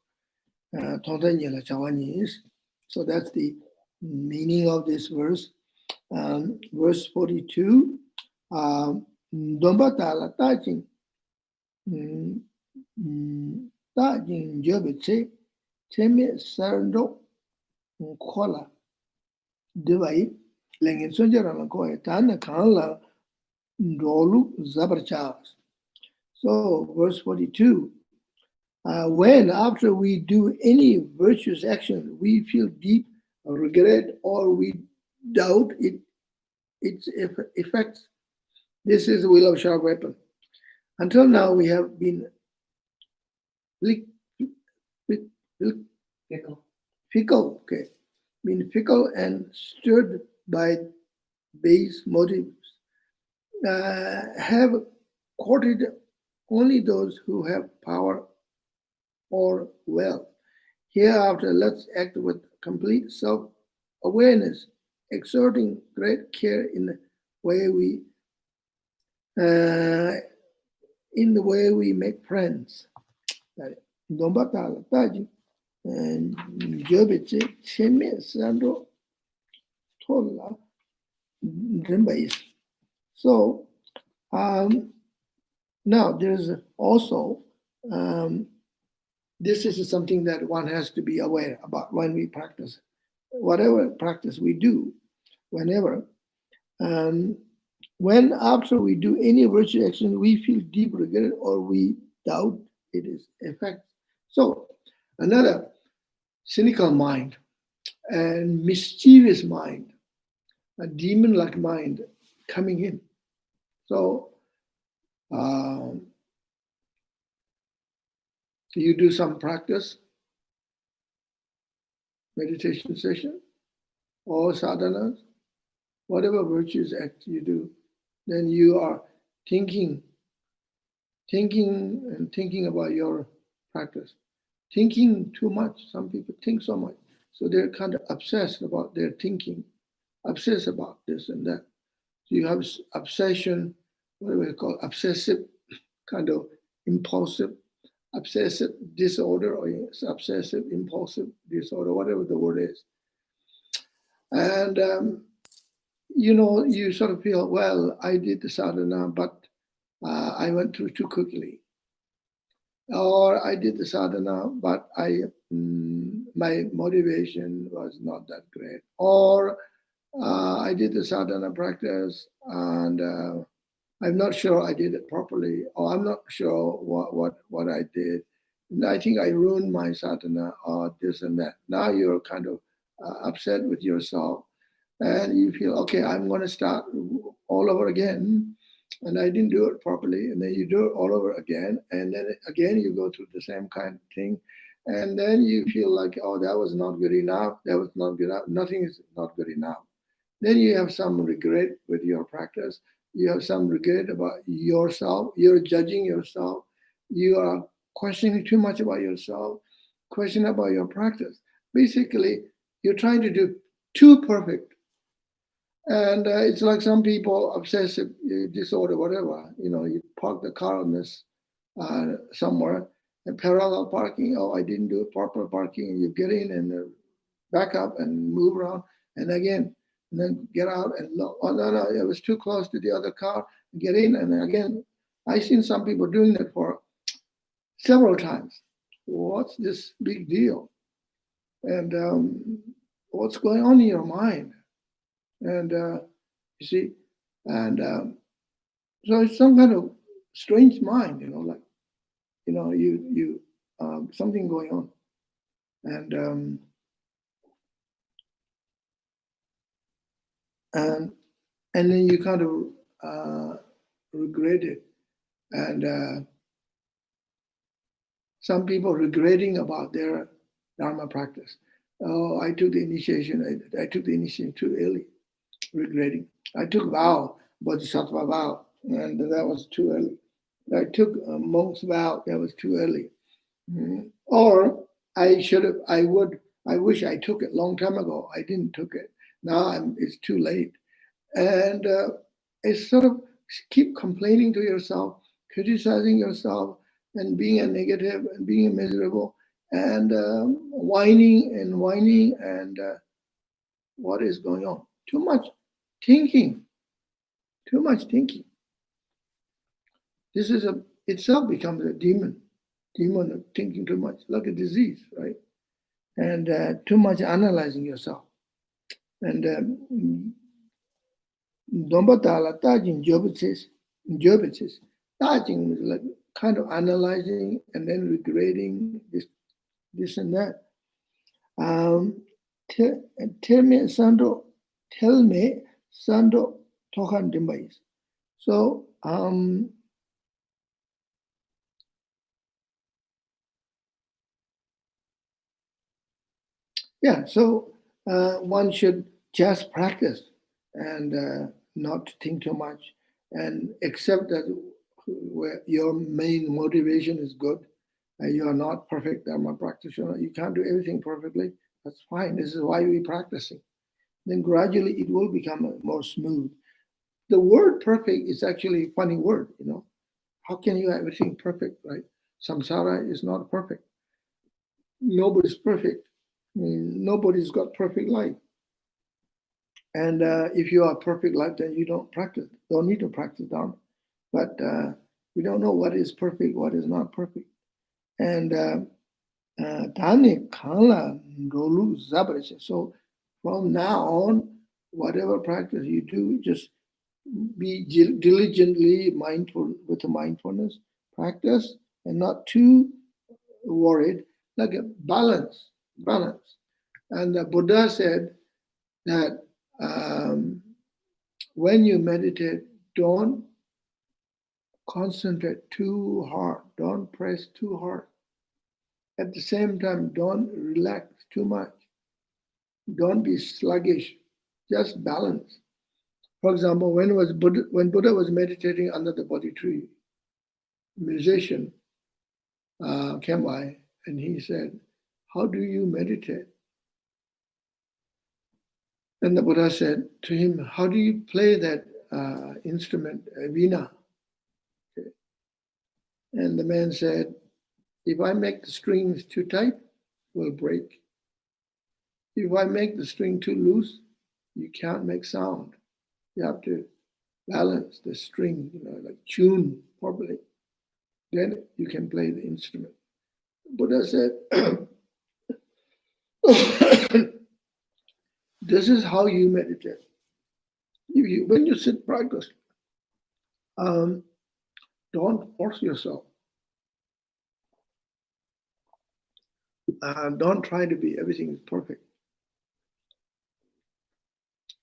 tondanye la chawani is. So that's the meaning of this verse. Verse 42, Dombata la tajin jobetse, teme sardo kola, devai, langin sonjara koe, tana kanla dolu zabarchas. So, verse 42, when after we do any virtuous action, we feel deep regret or we doubt its effects, this is the will of sharp weapon. Until now, we have been fickle, been fickle and stirred by base motives, have courted only those who have power or wealth. Hereafter, let's act with complete self-awareness, exerting great care in the way we make friends. So now there's also this is something that one has to be aware about when we practice. Whatever practice we do, whenever, when after we do any virtue action, we feel deep regret or we doubt its effect. So another cynical mind and mischievous mind, a demon-like mind coming in. So you do some practice, meditation session, or sadhanas, whatever virtues act you do, then you are thinking about your practice. Thinking too much, some people think so much. So they're kind of obsessed about their thinking, obsessed about this and that. So you have obsession, what do we call obsessive, kind of impulsive, obsessive disorder or obsessive impulsive disorder, whatever the word is. And, you sort of feel, well, I did the sadhana, but I went through too quickly. Or I did the sadhana, but my motivation was not that great. Or I did the sadhana practice and I'm not sure I did it properly, or I'm not sure what I did. I think I ruined my sadhana or this and that. Now you're kind of upset with yourself and you feel, okay, I'm going to start all over again. And I didn't do it properly. And then you do it all over again. And then again, you go through the same kind of thing. And then you feel like, oh, that was not good enough. That was not good enough. Nothing is not good enough. Then you have some regret with your practice. You have some regret about yourself. You're judging yourself. You are questioning too much about yourself, question about your practice. Basically, you're trying to do too perfect. And it's like some people, obsessive disorder, whatever, you park the car on this somewhere, and parallel parking, oh, I didn't do proper parking, and you get in and back up and move around, and again, and then get out and no, oh, no, it was too close to the other car, get in, and then again, I've seen some people doing that for several times. What's this big deal? And what's going on in your mind? And you see, and so it's some kind of strange mind, like, you something going on, and then you kind of regret it, and some people regretting about their Dharma practice. Oh, I took the initiation. I took the initiation too early. Regretting. I took vow, Bodhisattva vow, and that was too early. I took a monk's vow, that was too early. Or I wish I took it long time ago. I didn't took it. Now it's too late. And it's sort of keep complaining to yourself, criticizing yourself, and being a negative and being miserable, and whining, and what is going on? Too much thinking. This is itself becomes a demon of thinking too much, like a disease, right? And too much analyzing yourself. And Dombatala Tajin Jobitis, Tajin is like kind of analyzing and then regretting this and that. Tell me, Sando, Tokan Dimbais. So, so one should just practice and not think too much, and accept that your main motivation is good. You are not perfect Dharma practitioner. You can't do everything perfectly. That's fine. This is why we're practicing. Then gradually it will become more smooth. The word perfect is actually a funny word, How can you have everything perfect, right? Samsara is not perfect. Nobody's perfect. Nobody's got perfect life. And if you are perfect life, then you don't need to practice Dharma. But we don't know what is perfect, what is not perfect. And so from now on, whatever practice you do, just be diligently mindful with the mindfulness practice, and not too worried, like a balance. And the Buddha said that when you meditate, don't concentrate too hard, don't press too hard. At the same time, don't relax too much. Don't be sluggish, just balance. For example, when Buddha was meditating under the Bodhi tree, a musician came by and he said, "How do you meditate?" And the Buddha said to him, "How do you play that instrument, veena?" Okay. And the man said, "If I make the strings too tight, it will break. If I make the string too loose, you can't make sound. You have to balance the string, like tune properly. Then you can play the instrument." Buddha said, "This is how you meditate. When you sit practice, don't force yourself. don't try to be everything is perfect.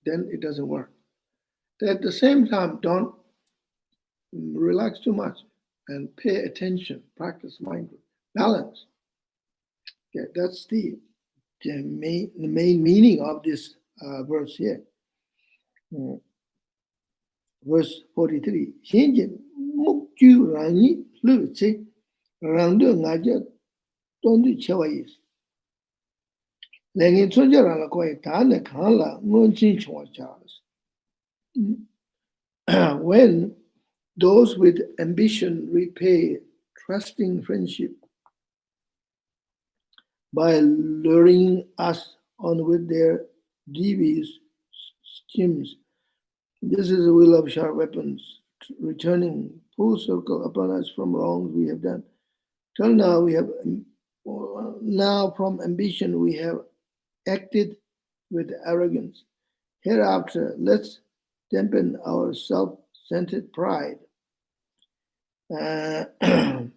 Then it doesn't work. At the same time, don't relax too much and pay attention, practice mindfulness, balance. Okay, that's the main meaning of this verse here. Verse 43. Shinjin mukju rani luchi rangdo ngaja tondu chewa is. Lengi tsoja rana koi tane kanla ngonjin chwa chas. When those with ambition repay trusting friendship by luring us on with their devious schemes, this is the will of sharp weapons, returning full circle upon us from wrongs we have done. Till now, now from ambition we have acted with arrogance. Hereafter, let's dampen our self-centered pride. Okay,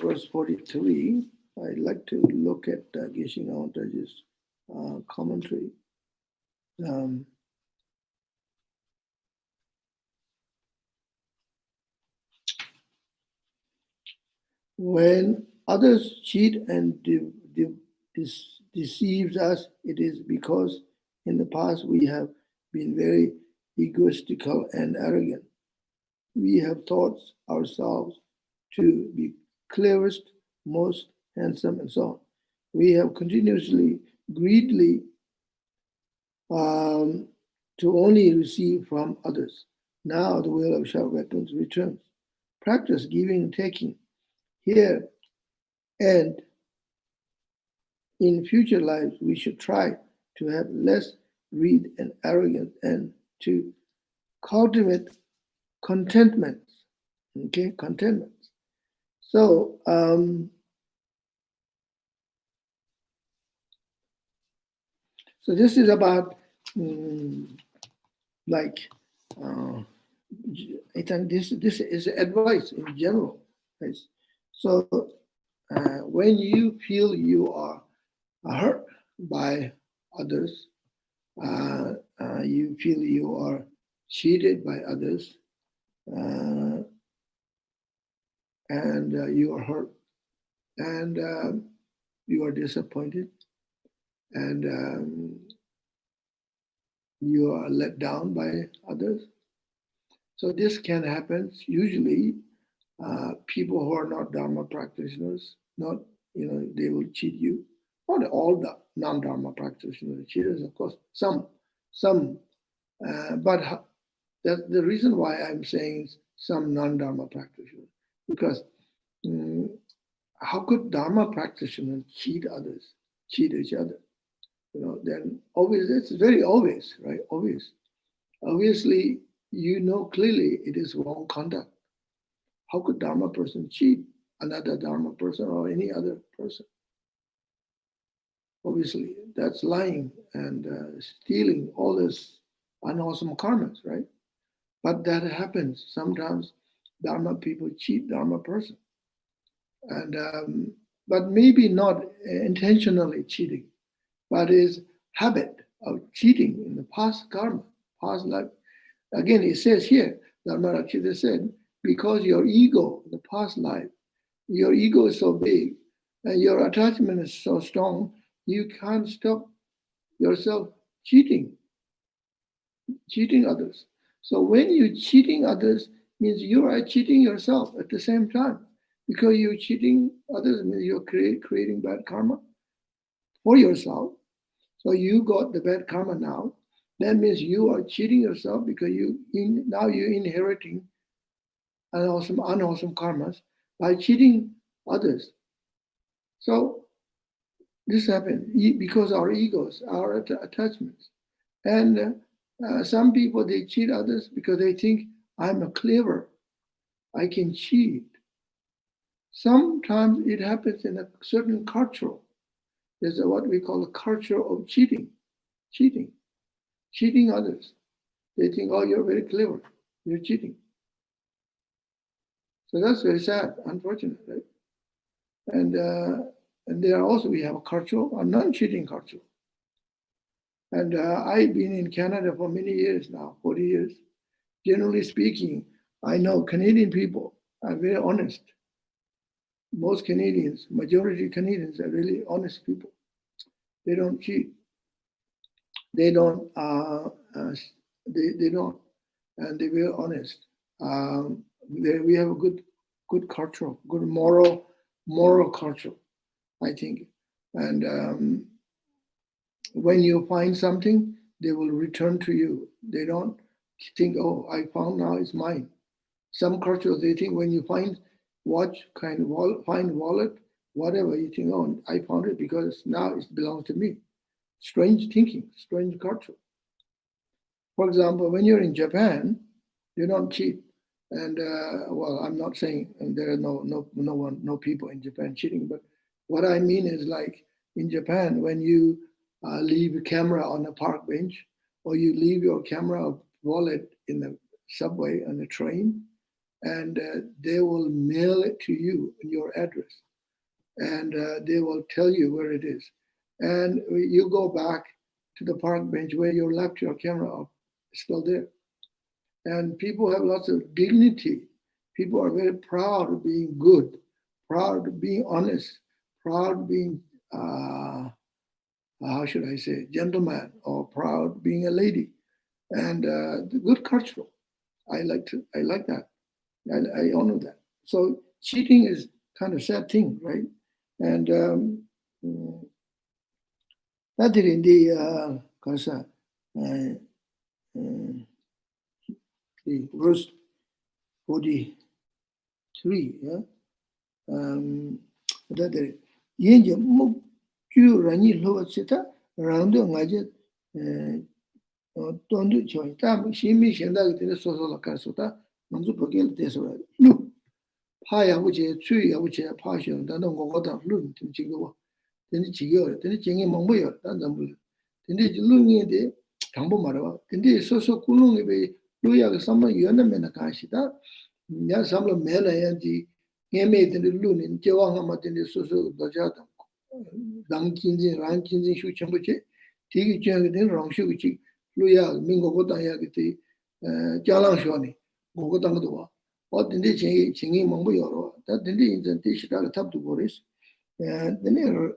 verse 43. I'd like to look at Geshe Awantaji's commentary. When others cheat and deceives us, it is because in the past we have been very egoistical and arrogant. We have thought ourselves to be clearest, most handsome, and so on. We have continuously, greedily to only receive from others. Now the will of sharp weapons returns. Practice giving and taking. Here and in future lives, we should try to have less greed and arrogance and to cultivate contentment. Okay, contentment. So, so this is about I think this is advice in general. Right? So when you feel you are hurt by others, you feel you are cheated by others, and you are hurt, and you are disappointed, and you are let down by others. So this can happen. Usually, people who are not Dharma practitioners, they will cheat you. Not all the non-Dharma practitioners cheaters, of course. Some, but that's the reason why I'm saying some non-Dharma practitioners, because how could Dharma practitioners cheat others, cheat each other? Then it's very obvious, right? Obviously, clearly it is wrong conduct. How could Dharma person cheat another Dharma person or any other person? Obviously, that's lying and stealing all this unwholesome karmas, right? But that happens. Sometimes Dharma people cheat Dharma person. And but maybe not intentionally cheating, but is habit of cheating in the past karma, past life. Again, it says here, Dharma Practitioner said, because your ego, the past life, your ego is so big and your attachment is so strong, you can't stop yourself cheating others. So when you're cheating others, means you are cheating yourself at the same time. Because you're cheating others means you're creating bad karma for yourself. So you got the bad karma now. That means you are cheating yourself because now you're inheriting unwholesome karmas by cheating others. So this happens because our egos, our attachments. And some people, they cheat others because they think, I'm clever, I can cheat. Sometimes it happens in a certain culture. There's what we call a culture of cheating others. They think, oh, you're very clever, you're cheating. So that's very sad, unfortunate, right? And there also we have a culture, a non-cheating culture. And I've been in Canada for many years now, 40 years. Generally speaking, I know Canadian people are very honest. Most Canadians, majority Canadians are really honest people. They don't cheat. They don't. They don't, and they're very honest. We have a good culture, good moral culture, I think. And when you find something, they will return to you. They don't think, oh, I found, now it's mine. Some cultures, they think when you find watch, find wallet, whatever, you think, oh, I found it because now it belongs to me. Strange thinking, strange culture. For example, when you're in Japan, you don't cheat. And well, I'm not saying there are no people in Japan cheating, but what I mean is, like in Japan, when you leave a camera on a park bench, or you leave your camera or wallet in the subway, on the train, and they will mail it to you in your address, and they will tell you where it is. And you go back to the park bench where you left your camera off, it's still there. And people have lots of dignity. People are very proud of being good, proud of being honest, proud of being, how should I say, gentleman, or proud of being a lady. And the good culture. I like that. I honor that. So cheating is kind of sad thing, right? And that is in the the verse 43, yeah. That is yenje mo ju rani lo chita rando ngaje tondu choi ta shimi shenda gite so so la ka so ta manzu pogel de so lu pa ya bu che chu ya bu che pa shu da no go da lu tin chi go den chi yo den chi ngi mong bo yo da zam bu den de lu ngi de dang bo ma ro den de so so ku lu ngi be lu ya ga sam ma yo na me na ka shi da ya sam lo me la ya di nge me de lu ni je wa nga ma de so so da ja da dang kin ji ran kin ji shu chen bu che ti gi chen ge den rong shu chi lu ya ming go go da ya ge ti ja lang shu ni go go dang do wa o den de chi ngi mong bo yo ro da den de in de shi da tab du bo ris then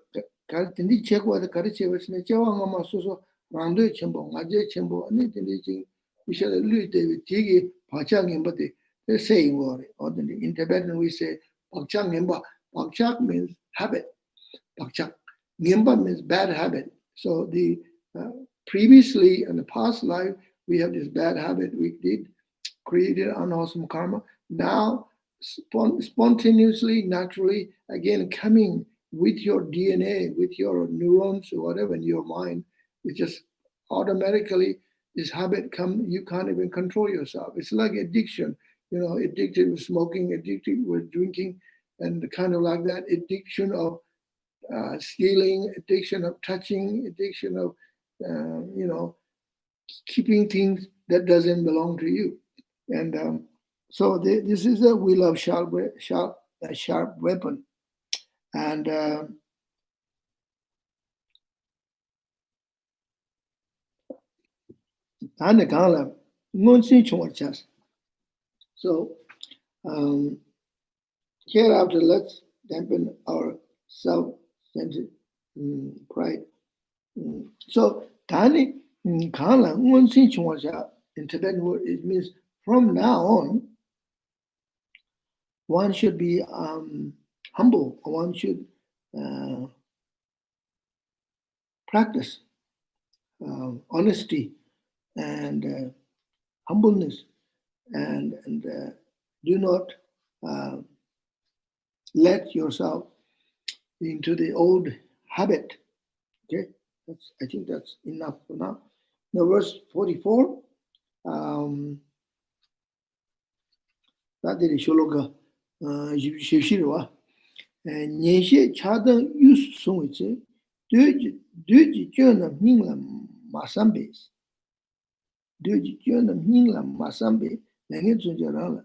ka den de che ko da ka che wa ne je wa nga ma so so rang de chen bo nga je chen bo ni den de ji lu de ti gi pa cha ngin ba de the saying word, or in Tibetan we say Pakchak Nimba. Pakchak means habit. Pakchak. Nimba means bad habit. So the previously in the past life we have this bad habit we did, created unwholesome karma. Now spontaneously, naturally, again coming with your DNA, with your neurons or whatever in your mind, it just automatically this habit come. You can't even control yourself. It's like addiction. Addicted with smoking, addicted with drinking, and kind of like that addiction of stealing, addiction of touching, addiction of, keeping things that doesn't belong to you. And so this is a wheel of sharp weapon. And so hereafter, let's dampen our self-centered pride. So, Tani Kala in Tibetan word, it means from now on, one should be humble. One should practice honesty and humbleness, and do not let yourself into the old habit. Okay, I think that's enough for now. Now, verse 44. That is Sholoka Shishirwa. And Yenshe Chadang Yus Sungwitze, Duji Jona Mingla Masambes. Duji Jona Mingla Masambe, Langenzunjarala.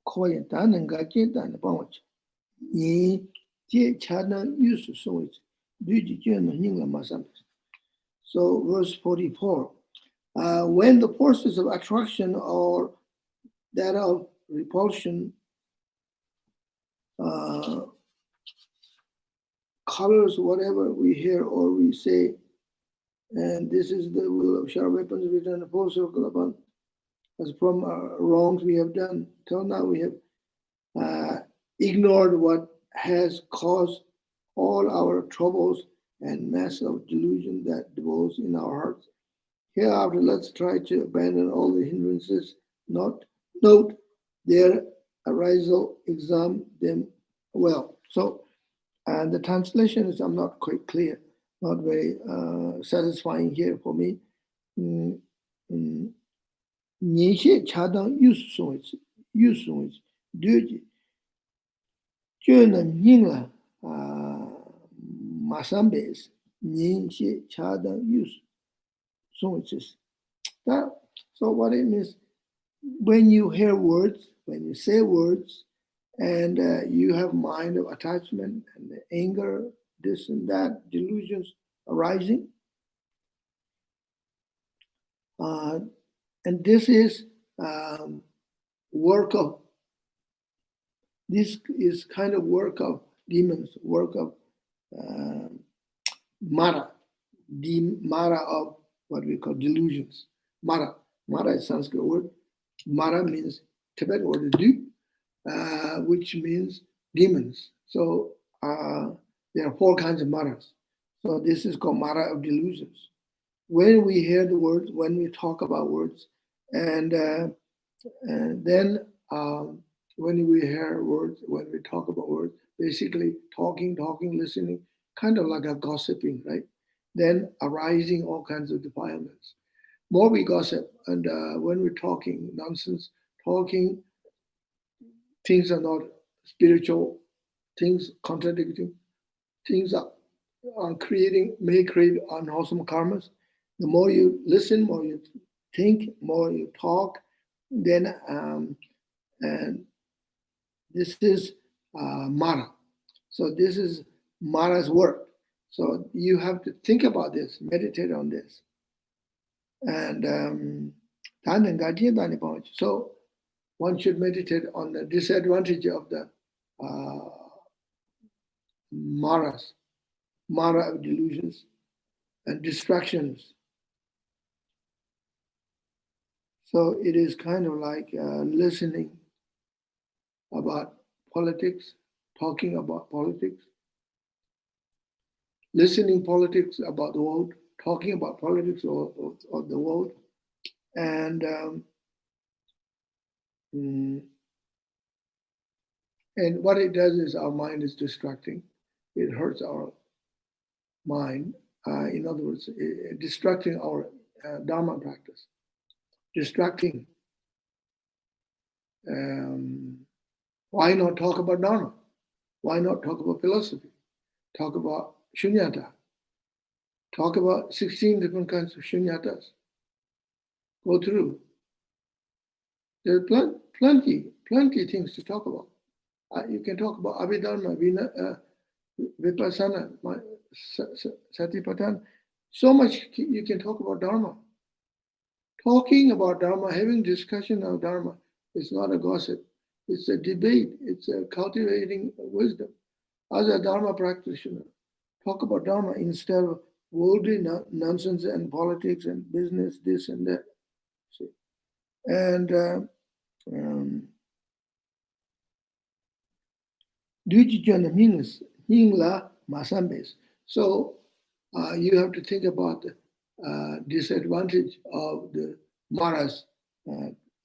koyan tanan gajen dan bangwach. Ni je chadan yusu sungwich. Duji jen hingla masambes. So verse 44. When the forces of attraction or that of repulsion, colors, whatever we hear or we say, and this is the will of sharp weapons return a full circle upon us from wrongs we have done. Till now we have ignored what has caused all our troubles and mass of delusion that dwells in our hearts. Hereafter, let's try to abandon all the hindrances, note their arisal, examine them well. So, and the translation is, I'm not quite clear, not very satisfying here for me. Nishe chadang yusungich, duji, juna mingla masambes, nishe chadang yusungich. So what it means, when you hear words, when you say words, and you have mind of attachment and the anger, this and that, delusions arising. And this is this is kind of work of demons, work of Mara, the Mara of what we call delusions. Mara is Sanskrit word. Mara means Tibetan word du, which means demons. So there are 4 kinds of maras. So this is called Mara of delusions. When we hear the words, when we talk about words, and then when we hear words, when we talk about words, basically talking, listening, kind of like a gossiping, right? Then arising all kinds of defilements. More we gossip, and when we're talking nonsense, talking, things are not spiritual, things contradicting, things are may create unwholesome karmas. The more you listen, more you think, more you talk, then and this is Mara. So this is Mara's work. So you have to think about this, meditate on this. And so one should meditate on the disadvantage of the Mara of delusions and distractions. So it is kind of like listening about politics, talking about politics, listening politics about the world, talking about politics of the world, and what it does is our mind is distracting. It hurts our mind. In other words, distracting our Dharma practice. Distracting. Why not talk about Dharma? Why not talk about philosophy? Talk about shunyata. Talk about 16 different kinds of shunyatas. Go through. There are plenty things to talk about. You can talk about Abhidharma, Vipassana, Satipatthana. So much you can talk about Dharma. Talking about Dharma, having discussion of Dharma is not a gossip. It's a debate. It's a cultivating wisdom. As a Dharma practitioner, talk about Dharma instead of worldly nonsense and politics and business, this and that. See? And so you have to think about the disadvantage of the Mara's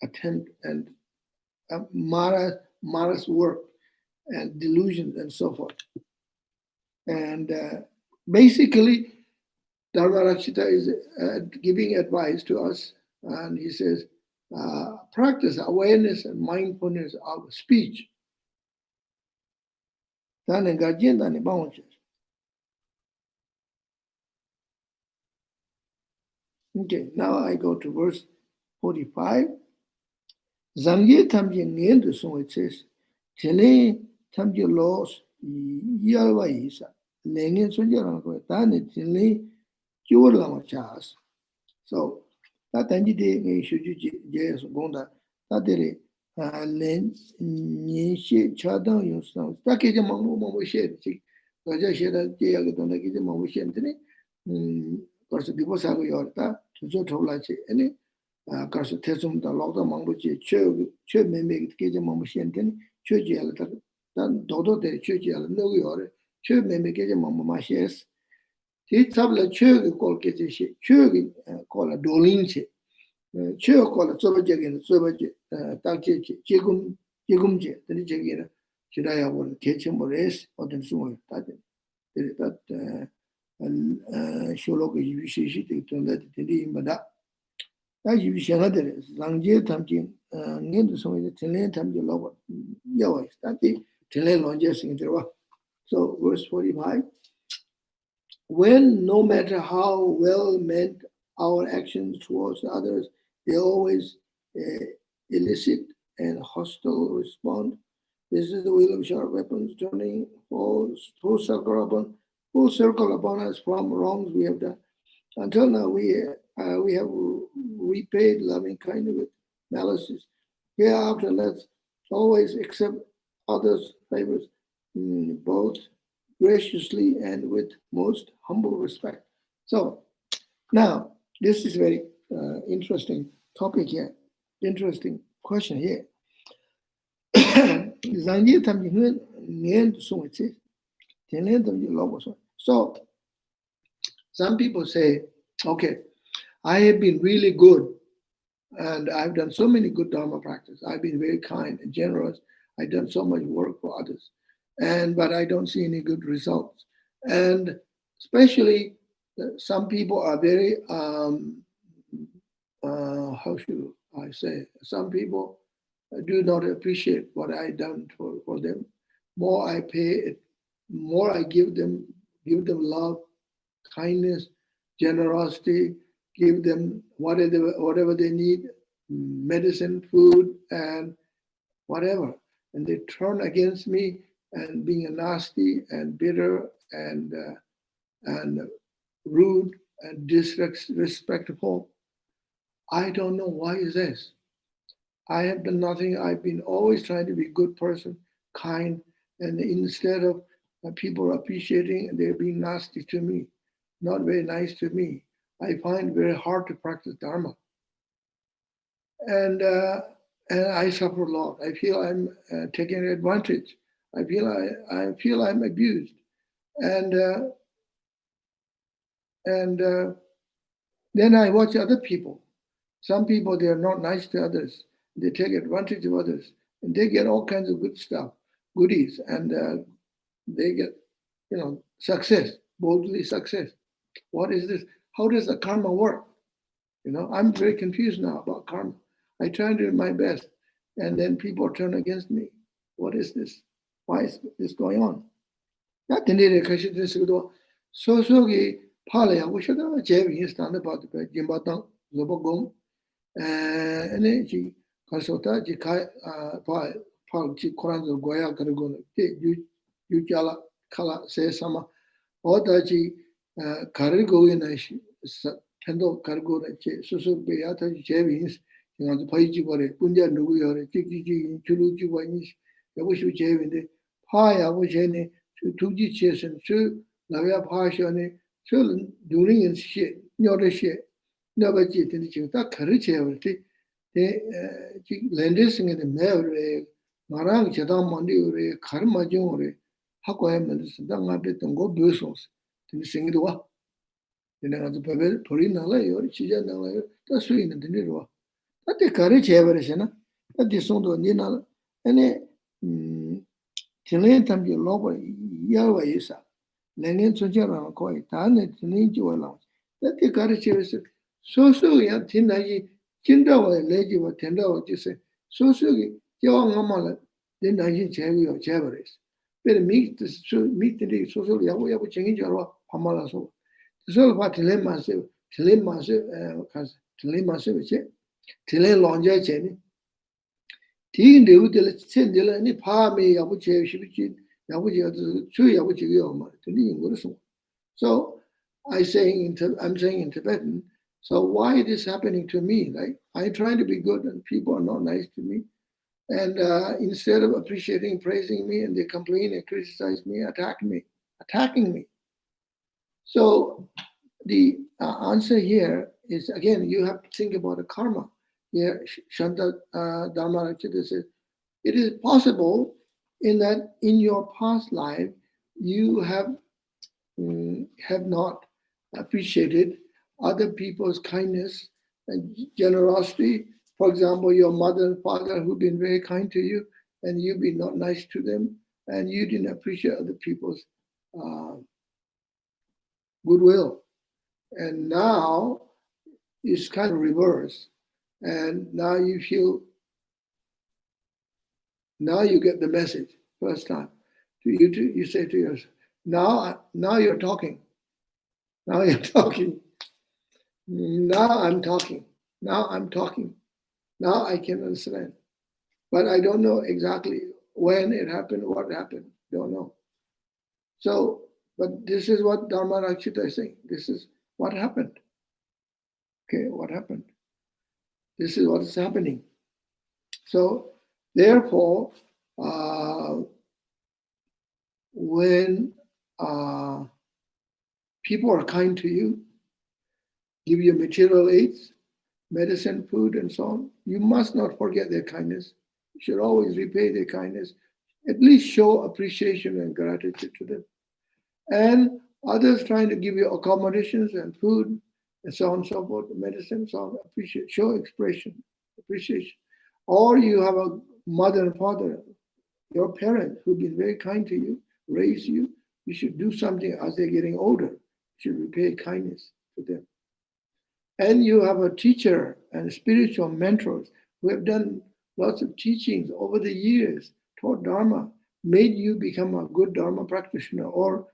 attempt and Mara's work and delusions and so forth. And basically, Dharma Rakshita is giving advice to us, and he says, practice awareness and mindfulness of speech. Okay, now I go to verse 45. Zangye tamje ngend so it says. Tele tamje loss yalwa isa. Lengen sunjara ko tane tele churla chas. So that tanji de shuju je so gonda that de len ni she chadang yo so ta ke je mamu she chi ga ja she da je ya ga na ke je mamu she ne karso dibo sa go yorta tuzo thola chi ene karso tesum da logda mamu chi che me me ke je mamu she ne che je ya ta dan dodo de che je ya no go yore che me me ke je mamu ma she Ti tabla chög kol kete she chög kol dolin che chög kol zoba jegen zoba je takje jegum je tani jegera shiraya wor kechen bores odin sumo tade tat sholok yibi shi te tonda tedi imbada ta yibi shana de langje tamjin ngend sumo de telen tamje lobo yawa tati telen lonje singirwa. So verse 45. When no matter how well meant our actions towards others, they always elicit and hostile response. This is the wheel of sharp weapons turning full circle upon us from wrongs we have done. Until now, we have repaid loving kindness with malices. Hereafter, let's always accept others' favors, both graciously and with most humble respect. So now this is very interesting topic here, interesting question here. So some people say, okay, I have been really good and I've done so many good Dharma practice. I've been very kind and generous. I've done so much work for others. But I don't see any good results. And especially some people are very, how should I say, some people do not appreciate what I've done for them. More I pay, more I give them love, kindness, generosity, give them whatever they need, medicine, food, and whatever. And they turn against me and being nasty and bitter and rude and disrespectful. I don't know why is this. I have done nothing. I've been always trying to be a good person, kind, and instead of people appreciating, they're being nasty to me, not very nice to me. I find it very hard to practice Dharma. And I suffer a lot. I feel I'm taken advantage. I feel I'm abused, and then I watch other people. Some people, they are not nice to others. They take advantage of others, and they get all kinds of good stuff, goodies, and they get, success, boldly success. What is this? How does the karma work? I'm very confused now about karma. I try to do my best, and then people turn against me. What is this? Why is this going on? Not the need to so Pala, we should have a Javi stand about the Jimbatan, Zobogom, and she Kasota, Jikai, Pal, Chikoran, Goya, Karagon, Yujala, Kala, say sama, or Daji, Karigo in a Tendo Cargo, Susu Beata Javins, the Paiji Bore, Punja Nugu, Tiki, Chuluji, Wanis, the wish you Javin, the Paya, which any to Tuji Chess and two, Lavia Pashani, children during and shit, not a shit, never cheat in the child, that courage, they lending in the mail, Marang Chadam Mandi, Karma Jore, Hakoam and Danga and go Brussels, to the sing it wa. Then I was a Purina lay or Chijan, that's sweet in the Niro. That the courage ever is enough. That is on the Nina, and Chilean time you love Yawa Isa. Lengen Sojara Koi, Tan, and Ninja allowed. That the courage is so ya Tinaji, Kinda or lady or tender or just say, so your mamma, then I cherry or cherries. Better meet the social Yawa change your Pamala so. So about Tele myself, Tele Lonja Jenny. Teen de Udel send any pa me, Yabuche, Shibichin, Yabuja, Chu Yabuchi, so I'm saying in Tibetan, so why it is happening to me? Like I try to be good and people are not nice to me. And instead of appreciating, praising me, and they complain and criticize me, attacking me. So the answer here is, again, you have to think about the karma. Here, Shanta Dharma Practitioner says, it is possible in that in your past life, you have not appreciated other people's kindness and generosity. For example, your mother and father who've been very kind to you, and you've been not nice to them, and you didn't appreciate other people's goodwill. And now it's kind of reverse. And now you feel, now you get the message first time. You say to yourself, now you're talking. Now you're talking. Now I'm talking. Now I'm talking. Now I can understand. But I don't know exactly when it happened, what happened. Don't know. So, but this is what Dharma Practitioner is saying. This is what happened. Okay, what happened? This is what is happening. So, therefore, when people are kind to you, give you material aids, medicine, food, and so on, you must not forget their kindness. You should always repay their kindness. At least show appreciation and gratitude to them. And others trying to give you accommodations and food and so on and so forth, medicine, so on, appreciate, show appreciation. Or you have a mother and father, your parents who've been very kind to you, raised you, you should do something as they're getting older. You should repay kindness to them. And you have a teacher and spiritual mentors who have done lots of teachings over the years, taught Dharma, made you become a good Dharma practitioner, or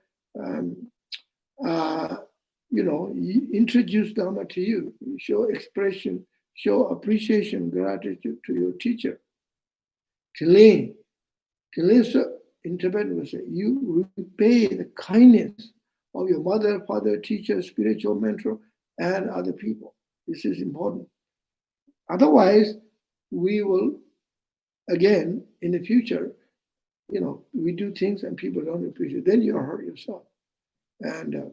introduce Dharma to you. You show expression, show appreciation, gratitude to your teacher. Tilin in Tibetan we say, you repay the kindness of your mother, father, teacher, spiritual mentor, and other people. This is important. Otherwise, we will, again, in the future, we do things and people don't appreciate it. Then you hurt yourself. And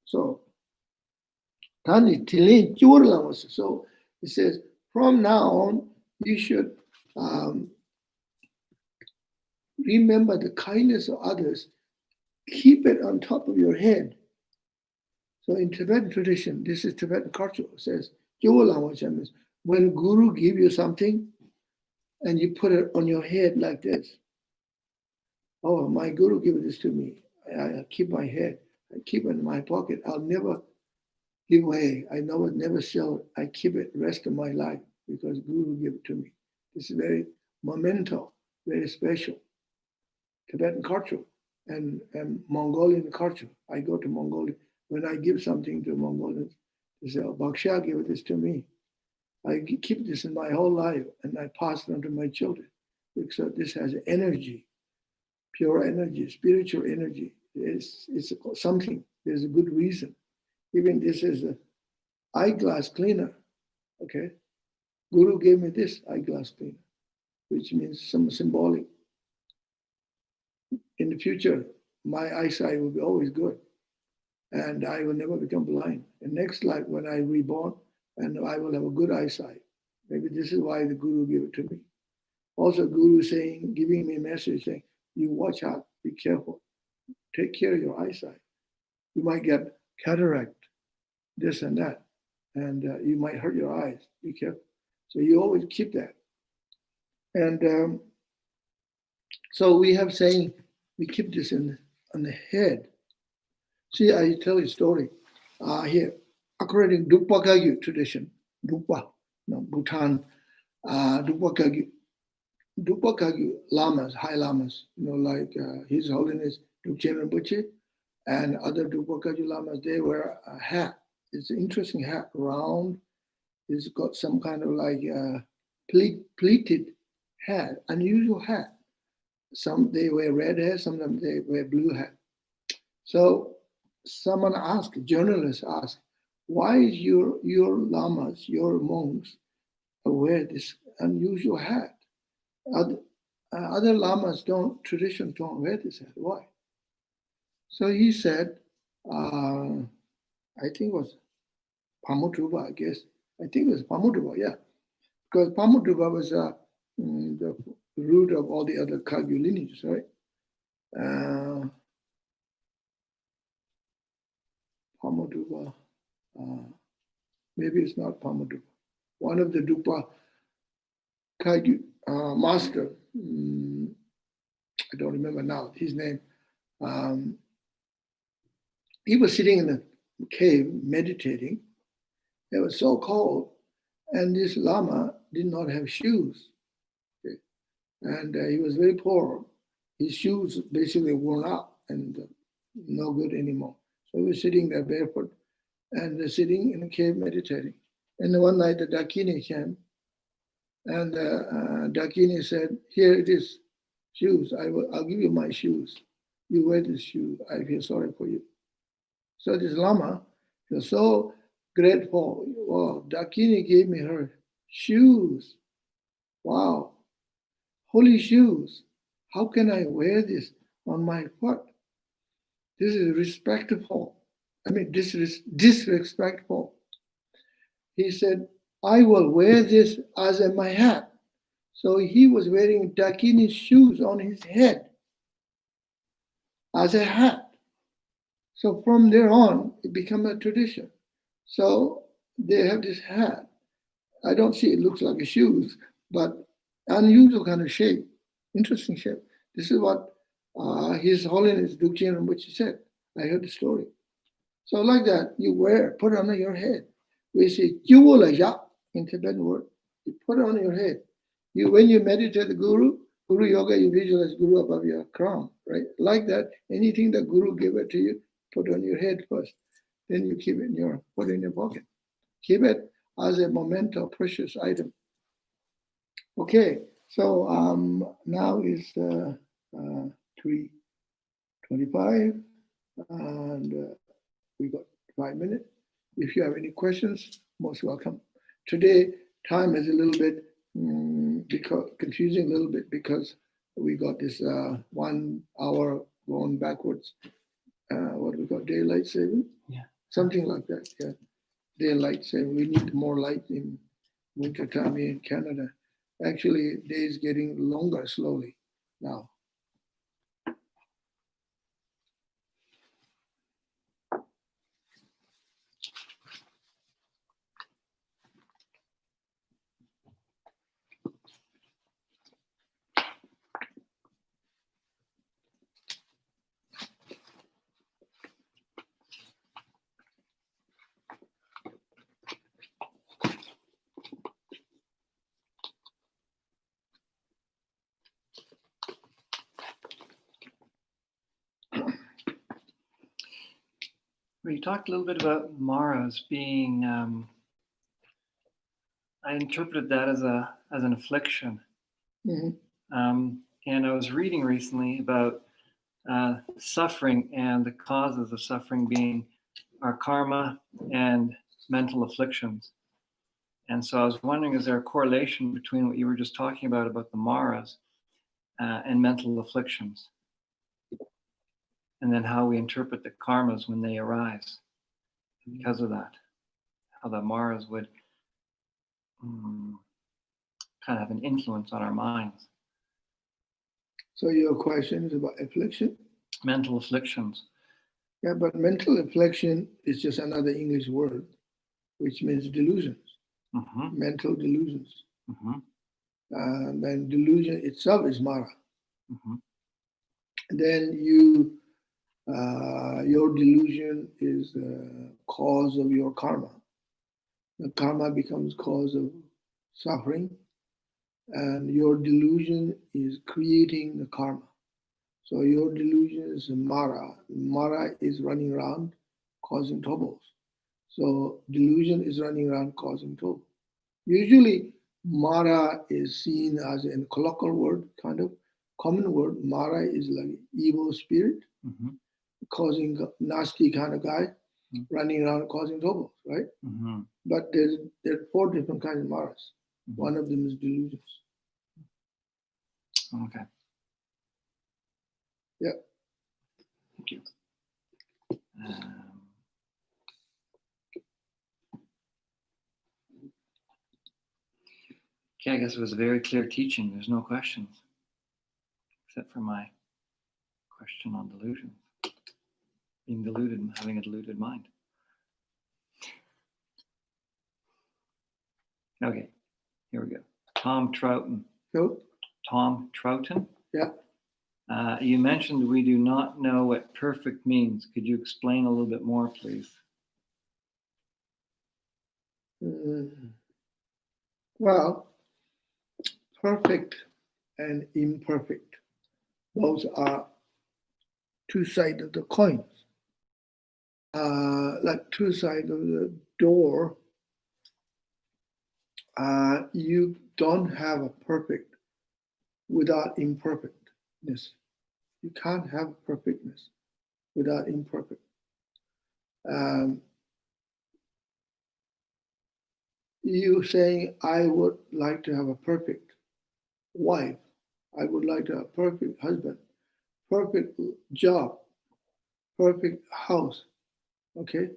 so it says, from now on, you should remember the kindness of others. Keep it on top of your head. So in Tibetan tradition, this is Tibetan culture, it says, when Guru give you something and you put it on your head like this. Oh, my Guru gave this to me. I keep my head. I keep it in my pocket. I'll never give away. I never sell it. I keep it the rest of my life because Guru gave it to me. This is very memento, very special. Tibetan culture and Mongolian culture. I go to Mongolia. When I give something to Mongolians, they say, oh, Baksha gave this to me. I keep this in my whole life and I pass it on to my children because this has energy, pure energy, spiritual energy. It's something. There's a good reason. Even this is an eyeglass cleaner. Okay, Guru gave me this eyeglass cleaner, which means some symbolic. In the future, my eyesight will be always good, and I will never become blind. In next life, when I reborn, and I will have a good eyesight. Maybe this is why the Guru gave it to me. Also, Guru saying, giving me a message saying, you watch out, be careful, take care of your eyesight. You might get cataract, this and that, and you might hurt your eyes. Be careful. So you always keep that. And so we have saying, we keep this on the head. See, I tell you a story here. According to Drukpa Kagyu tradition, Bhutan, Drukpa Kagyu lamas, high lamas, like His Holiness Drukchen Rinpoche and other Drukpa Kagyu lamas, they wear a hat. It's an interesting hat, round. It's got some kind of like pleated hat, unusual hat. Some they wear red hair, sometimes they wear blue hat. So someone asked, journalists asked, why is your lamas, your monks, wear this unusual hat? Other lamas traditions don't wear this hat. Why? So he said, I think it was Pamutuba, I guess. I think it was Pamutuba, yeah. Because Pamutuba was the root of all the other Kagyu lineages, right? Pamutuba, maybe it's not Pamutuba. One of the Dupa Kagyu master, I don't remember now his name. He was sitting in a cave meditating. It was so cold, and this Lama did not have shoes. Okay? And he was very poor. His shoes basically worn out and no good anymore. So he was sitting there barefoot and sitting in a cave meditating. And one night the Dakini came, and Dakini said, "Here it is, shoes. I'll give you my shoes. You wear these shoes. I feel sorry for you." So this Lama was so grateful. Wow, Dakini gave me her shoes. Wow, holy shoes. How can I wear this on my foot? This is respectful. I mean, disrespectful. He said, I will wear this as my hat. So he was wearing Dakini's shoes on his head as a hat. So from there on, it became a tradition. So they have this hat. I don't see it looks like a shoes, but unusual kind of shape, interesting shape. This is what His Holiness Dukchen Rinpoche said. I heard the story. So like that, you put it on your head. We say, "Yuwala in Tibetan word. You put it on your head. When you meditate the Guru Yoga, you visualize Guru above your crown, right? Like that, anything that Guru gave it to you, put on your head first. Then you keep it put it in your pocket. Keep it as a memento, precious item. Okay, so now is 3:25, and we got 5 minutes. If you have any questions, most welcome. Today, time is a little bit confusing a little bit because we got this 1 hour going backwards. What do we got? Daylight saving? Yeah. Something like that, yeah. Daylight saving. We need more light in winter time here in Canada. Actually, days getting longer slowly now. Well, you talked a little bit about Maras being, I interpreted that as an affliction. Mm-hmm. And I was reading recently about suffering and the causes of suffering being our karma and mental afflictions. And so I was wondering, is there a correlation between what you were just talking about the Maras and mental afflictions? And then how we interpret the karmas when they arise because of that. How the Maras would kind of have an influence on our minds. So your question is about affliction? Mental afflictions. Yeah, but mental affliction is just another English word, which means delusions. Mm-hmm. Mental delusions. Mm-hmm. And delusion itself is Mara. Mm-hmm. And then your delusion is the cause of your karma. The karma becomes cause of suffering, and your delusion is creating the karma. So your delusion is Mara. Mara is running around causing troubles. So delusion is running around causing trouble. Usually Mara is seen as a colloquial word, kind of common word. Mara is like evil spirit, Mm-hmm. causing nasty kind of guy, running around causing trouble, right? Mm-hmm. But there are 4 different kinds of Maras. Mm-hmm. One of them is delusions. Okay. Yeah. Thank you. Okay, I guess it was a very clear teaching. There's no questions, except for my question on delusions. Being deluded and having a deluded mind. Okay, here we go. Tom Troughton. So, Tom Troughton? yeah. You mentioned we do not know what perfect means. Could you explain a little bit more, please? Well, perfect and imperfect, those are 2 sides of the coin. Like 2 sides of the door. You don't have a perfect without imperfectness. You can't have perfectness without imperfect. You saying, I would like to have a perfect wife. I would like to have a perfect husband, perfect job, perfect house, okay?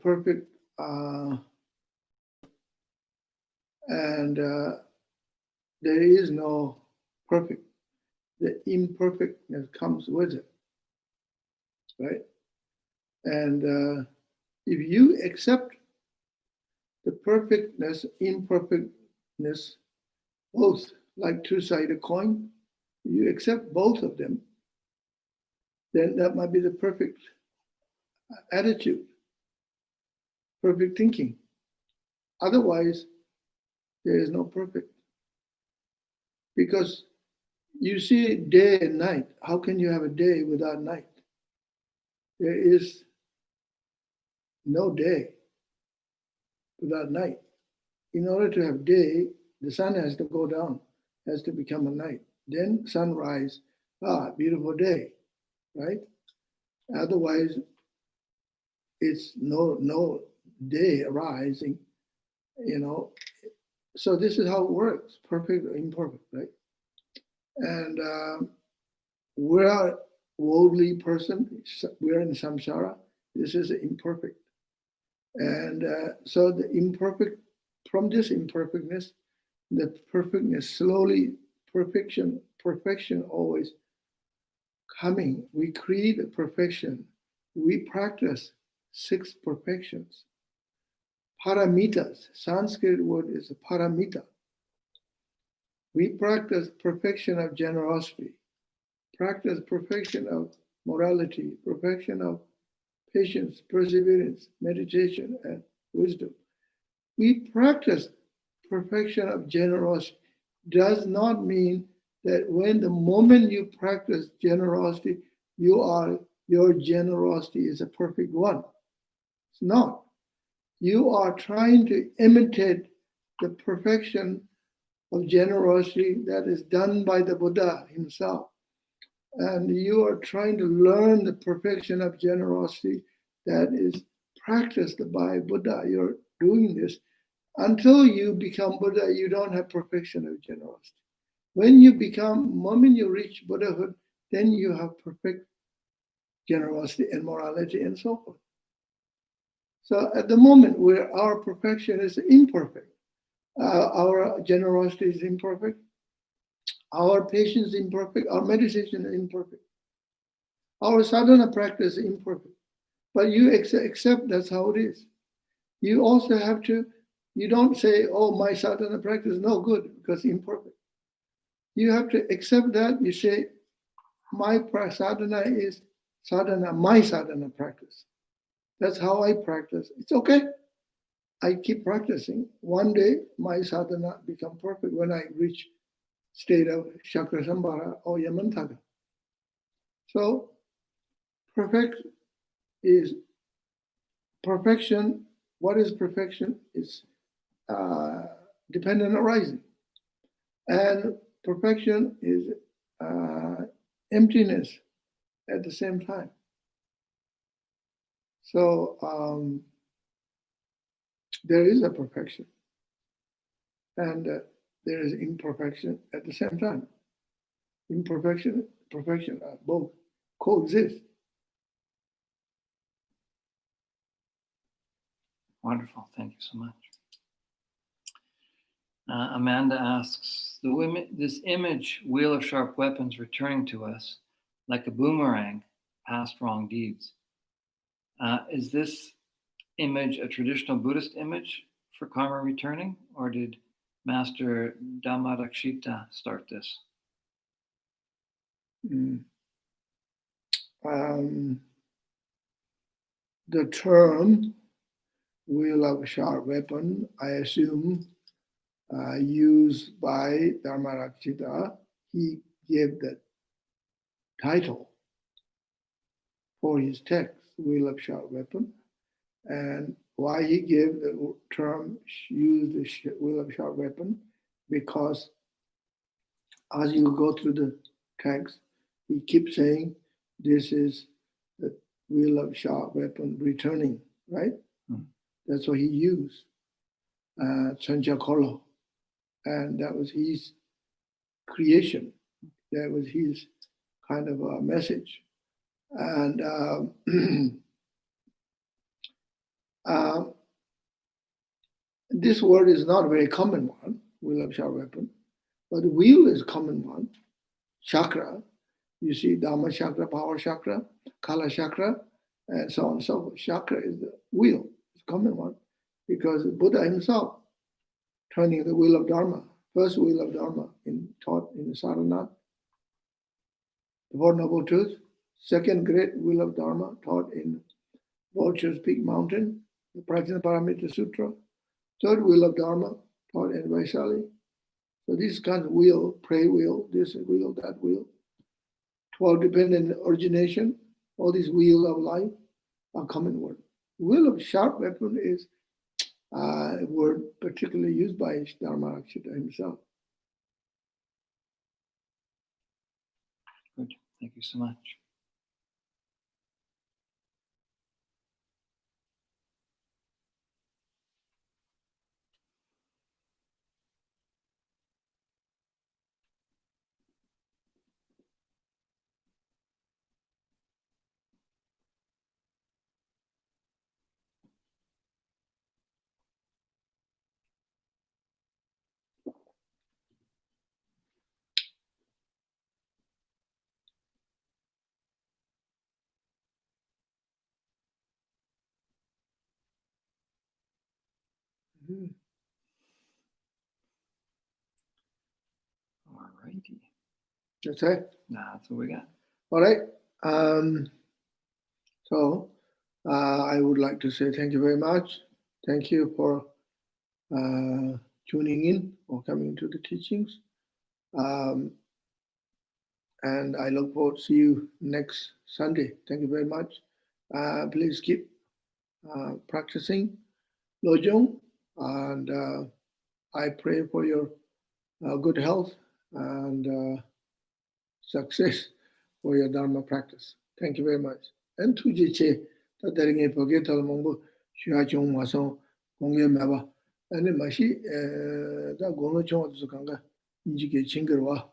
Perfect, and there is no perfect. The imperfectness comes with it, right? And if you accept the perfectness, imperfectness, both like 2-sided coin, you accept both of them, then that might be the perfect attitude, perfect thinking. Otherwise, there is no perfect. Because you see day and night. How can you have a day without night? There is no day without night. In order to have day, the sun has to go down, has to become a night. Then sunrise, beautiful day, right? Otherwise, it's no day arising, you know. So this is how it works, perfect or imperfect, right? And we're a worldly person, we're in samsara, this is imperfect. And so the imperfect, from this imperfectness, the perfectness slowly, perfection always coming. We create a perfection. We practice 6 perfections. Paramitas, Sanskrit word is a paramita. We practice perfection of generosity, practice perfection of morality, perfection of patience, perseverance, meditation, and wisdom. We practice perfection of generosity. Does not mean that when the moment you practice generosity, your generosity is a perfect one. It's not. You are trying to imitate the perfection of generosity that is done by the Buddha himself. And you are trying to learn the perfection of generosity that is practiced by Buddha. You're doing this. Until you become Buddha, you don't have perfection of generosity. When you moment you reach Buddhahood, then you have perfect generosity and morality and so forth. So at the moment where our perfection is imperfect, our generosity is imperfect, our patience is imperfect, our meditation is imperfect, our sadhana practice is imperfect. But you accept that's how it is. You also have to, you don't say, oh, my sadhana practice is no good because imperfect. You have to accept that. You say, my sadhana is sadhana, my sadhana practice. That's how I practice. It's okay. I keep practicing. One day, my sadhana become perfect when I reach state of chakra sambhara or yamantaka. So, perfection. What is perfection? It's dependent arising. And perfection is emptiness at the same time. So there is a perfection, and there is imperfection at the same time. Imperfection, perfection both coexist. Wonderful. Thank you so much. Amanda asks, this image, wheel of sharp weapons returning to us like a boomerang, past wrong deeds. Is this image a traditional Buddhist image for karma returning, or did Master Dhammarakshita start this? The term wheel of sharp weapon, I assume, used by Dhammarakshita. He gave the title for his text, wheel of sharp weapon. And why he gave the term, use the wheel of sharp weapon, because as you go through the text, he keeps saying, this is the wheel of sharp weapon returning, right? Mm-hmm. That's what he used, Chanchakolo. And that was his creation. That was his kind of a message. And this word is not a very common one, wheel of sharp weapon, but wheel is a common one. Chakra, you see Dhamma chakra, power chakra, Kala chakra, and so on and so forth. Chakra is the wheel, it's a common one, because Buddha himself turning the wheel of Dharma, first wheel of Dharma taught in the Saranath, the Four Noble Truths, second great wheel of Dharma taught in Vulture's Peak Mountain, the Prajnaparamita Sutra, third wheel of Dharma taught in Vaishali. So these kinds of wheel, pray wheel, this wheel, that wheel, 12 dependent origination, all these wheel of life are common word. Wheel of sharp weapon is a word particularly used by Dhammarakshita himself. Good, thank you so much. All righty. That's it? That's what we got. All right. So I would like to say thank you very much. Thank you for tuning in or coming to the teachings. And I look forward to see you next Sunday. Thank you very much. Please keep practicing Lojong, and I pray for your good health and success for your Dharma practice. Thank you very much. And to che tadaringe poge talmongbo shua chong maso gongye meba and mashi da gono chong to kanga injike chingerwa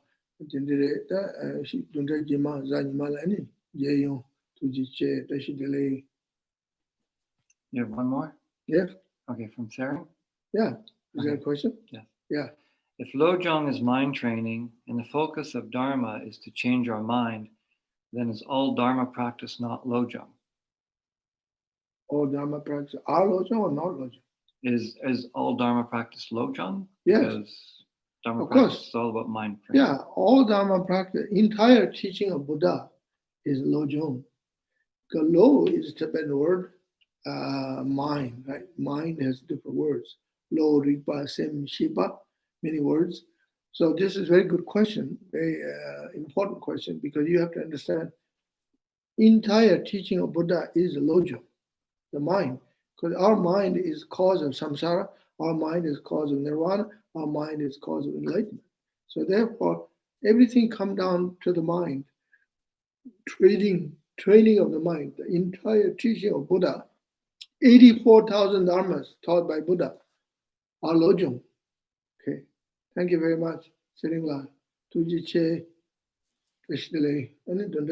dindire da shi dundre jima zanima lani jeyon to che tashi delay. You have one more? Yeah. Okay, from Sarah? Yeah. Is there a question? Yeah. Yeah. If Lojong is mind training and the focus of Dharma is to change our mind, then is all Dharma practice not Lojong? All Dharma practice are Lojong or not Lojong? Is all Dharma practice Lojong? Yes. Because Dharma of practice course. is all about mind training. Yeah, all Dharma practice, entire teaching of Buddha is Lojong. Because Lo is Tibetan word, mind, right? Mind has different words. Lo, Ripa, Sem, Shipa, many words. So this is a very good question, very important question, because you have to understand entire teaching of Buddha is Lojong, the mind. Because our mind is cause of samsara, Our mind is cause of nirvana. Our mind is cause of enlightenment. So therefore, everything comes down to the mind. Training of the mind. The entire teaching of Buddha, 84,000 dharmas taught by Buddha, are Lojong. Okay. Thank you very much. Sitting la. Tuji che. Krishnale. And it don't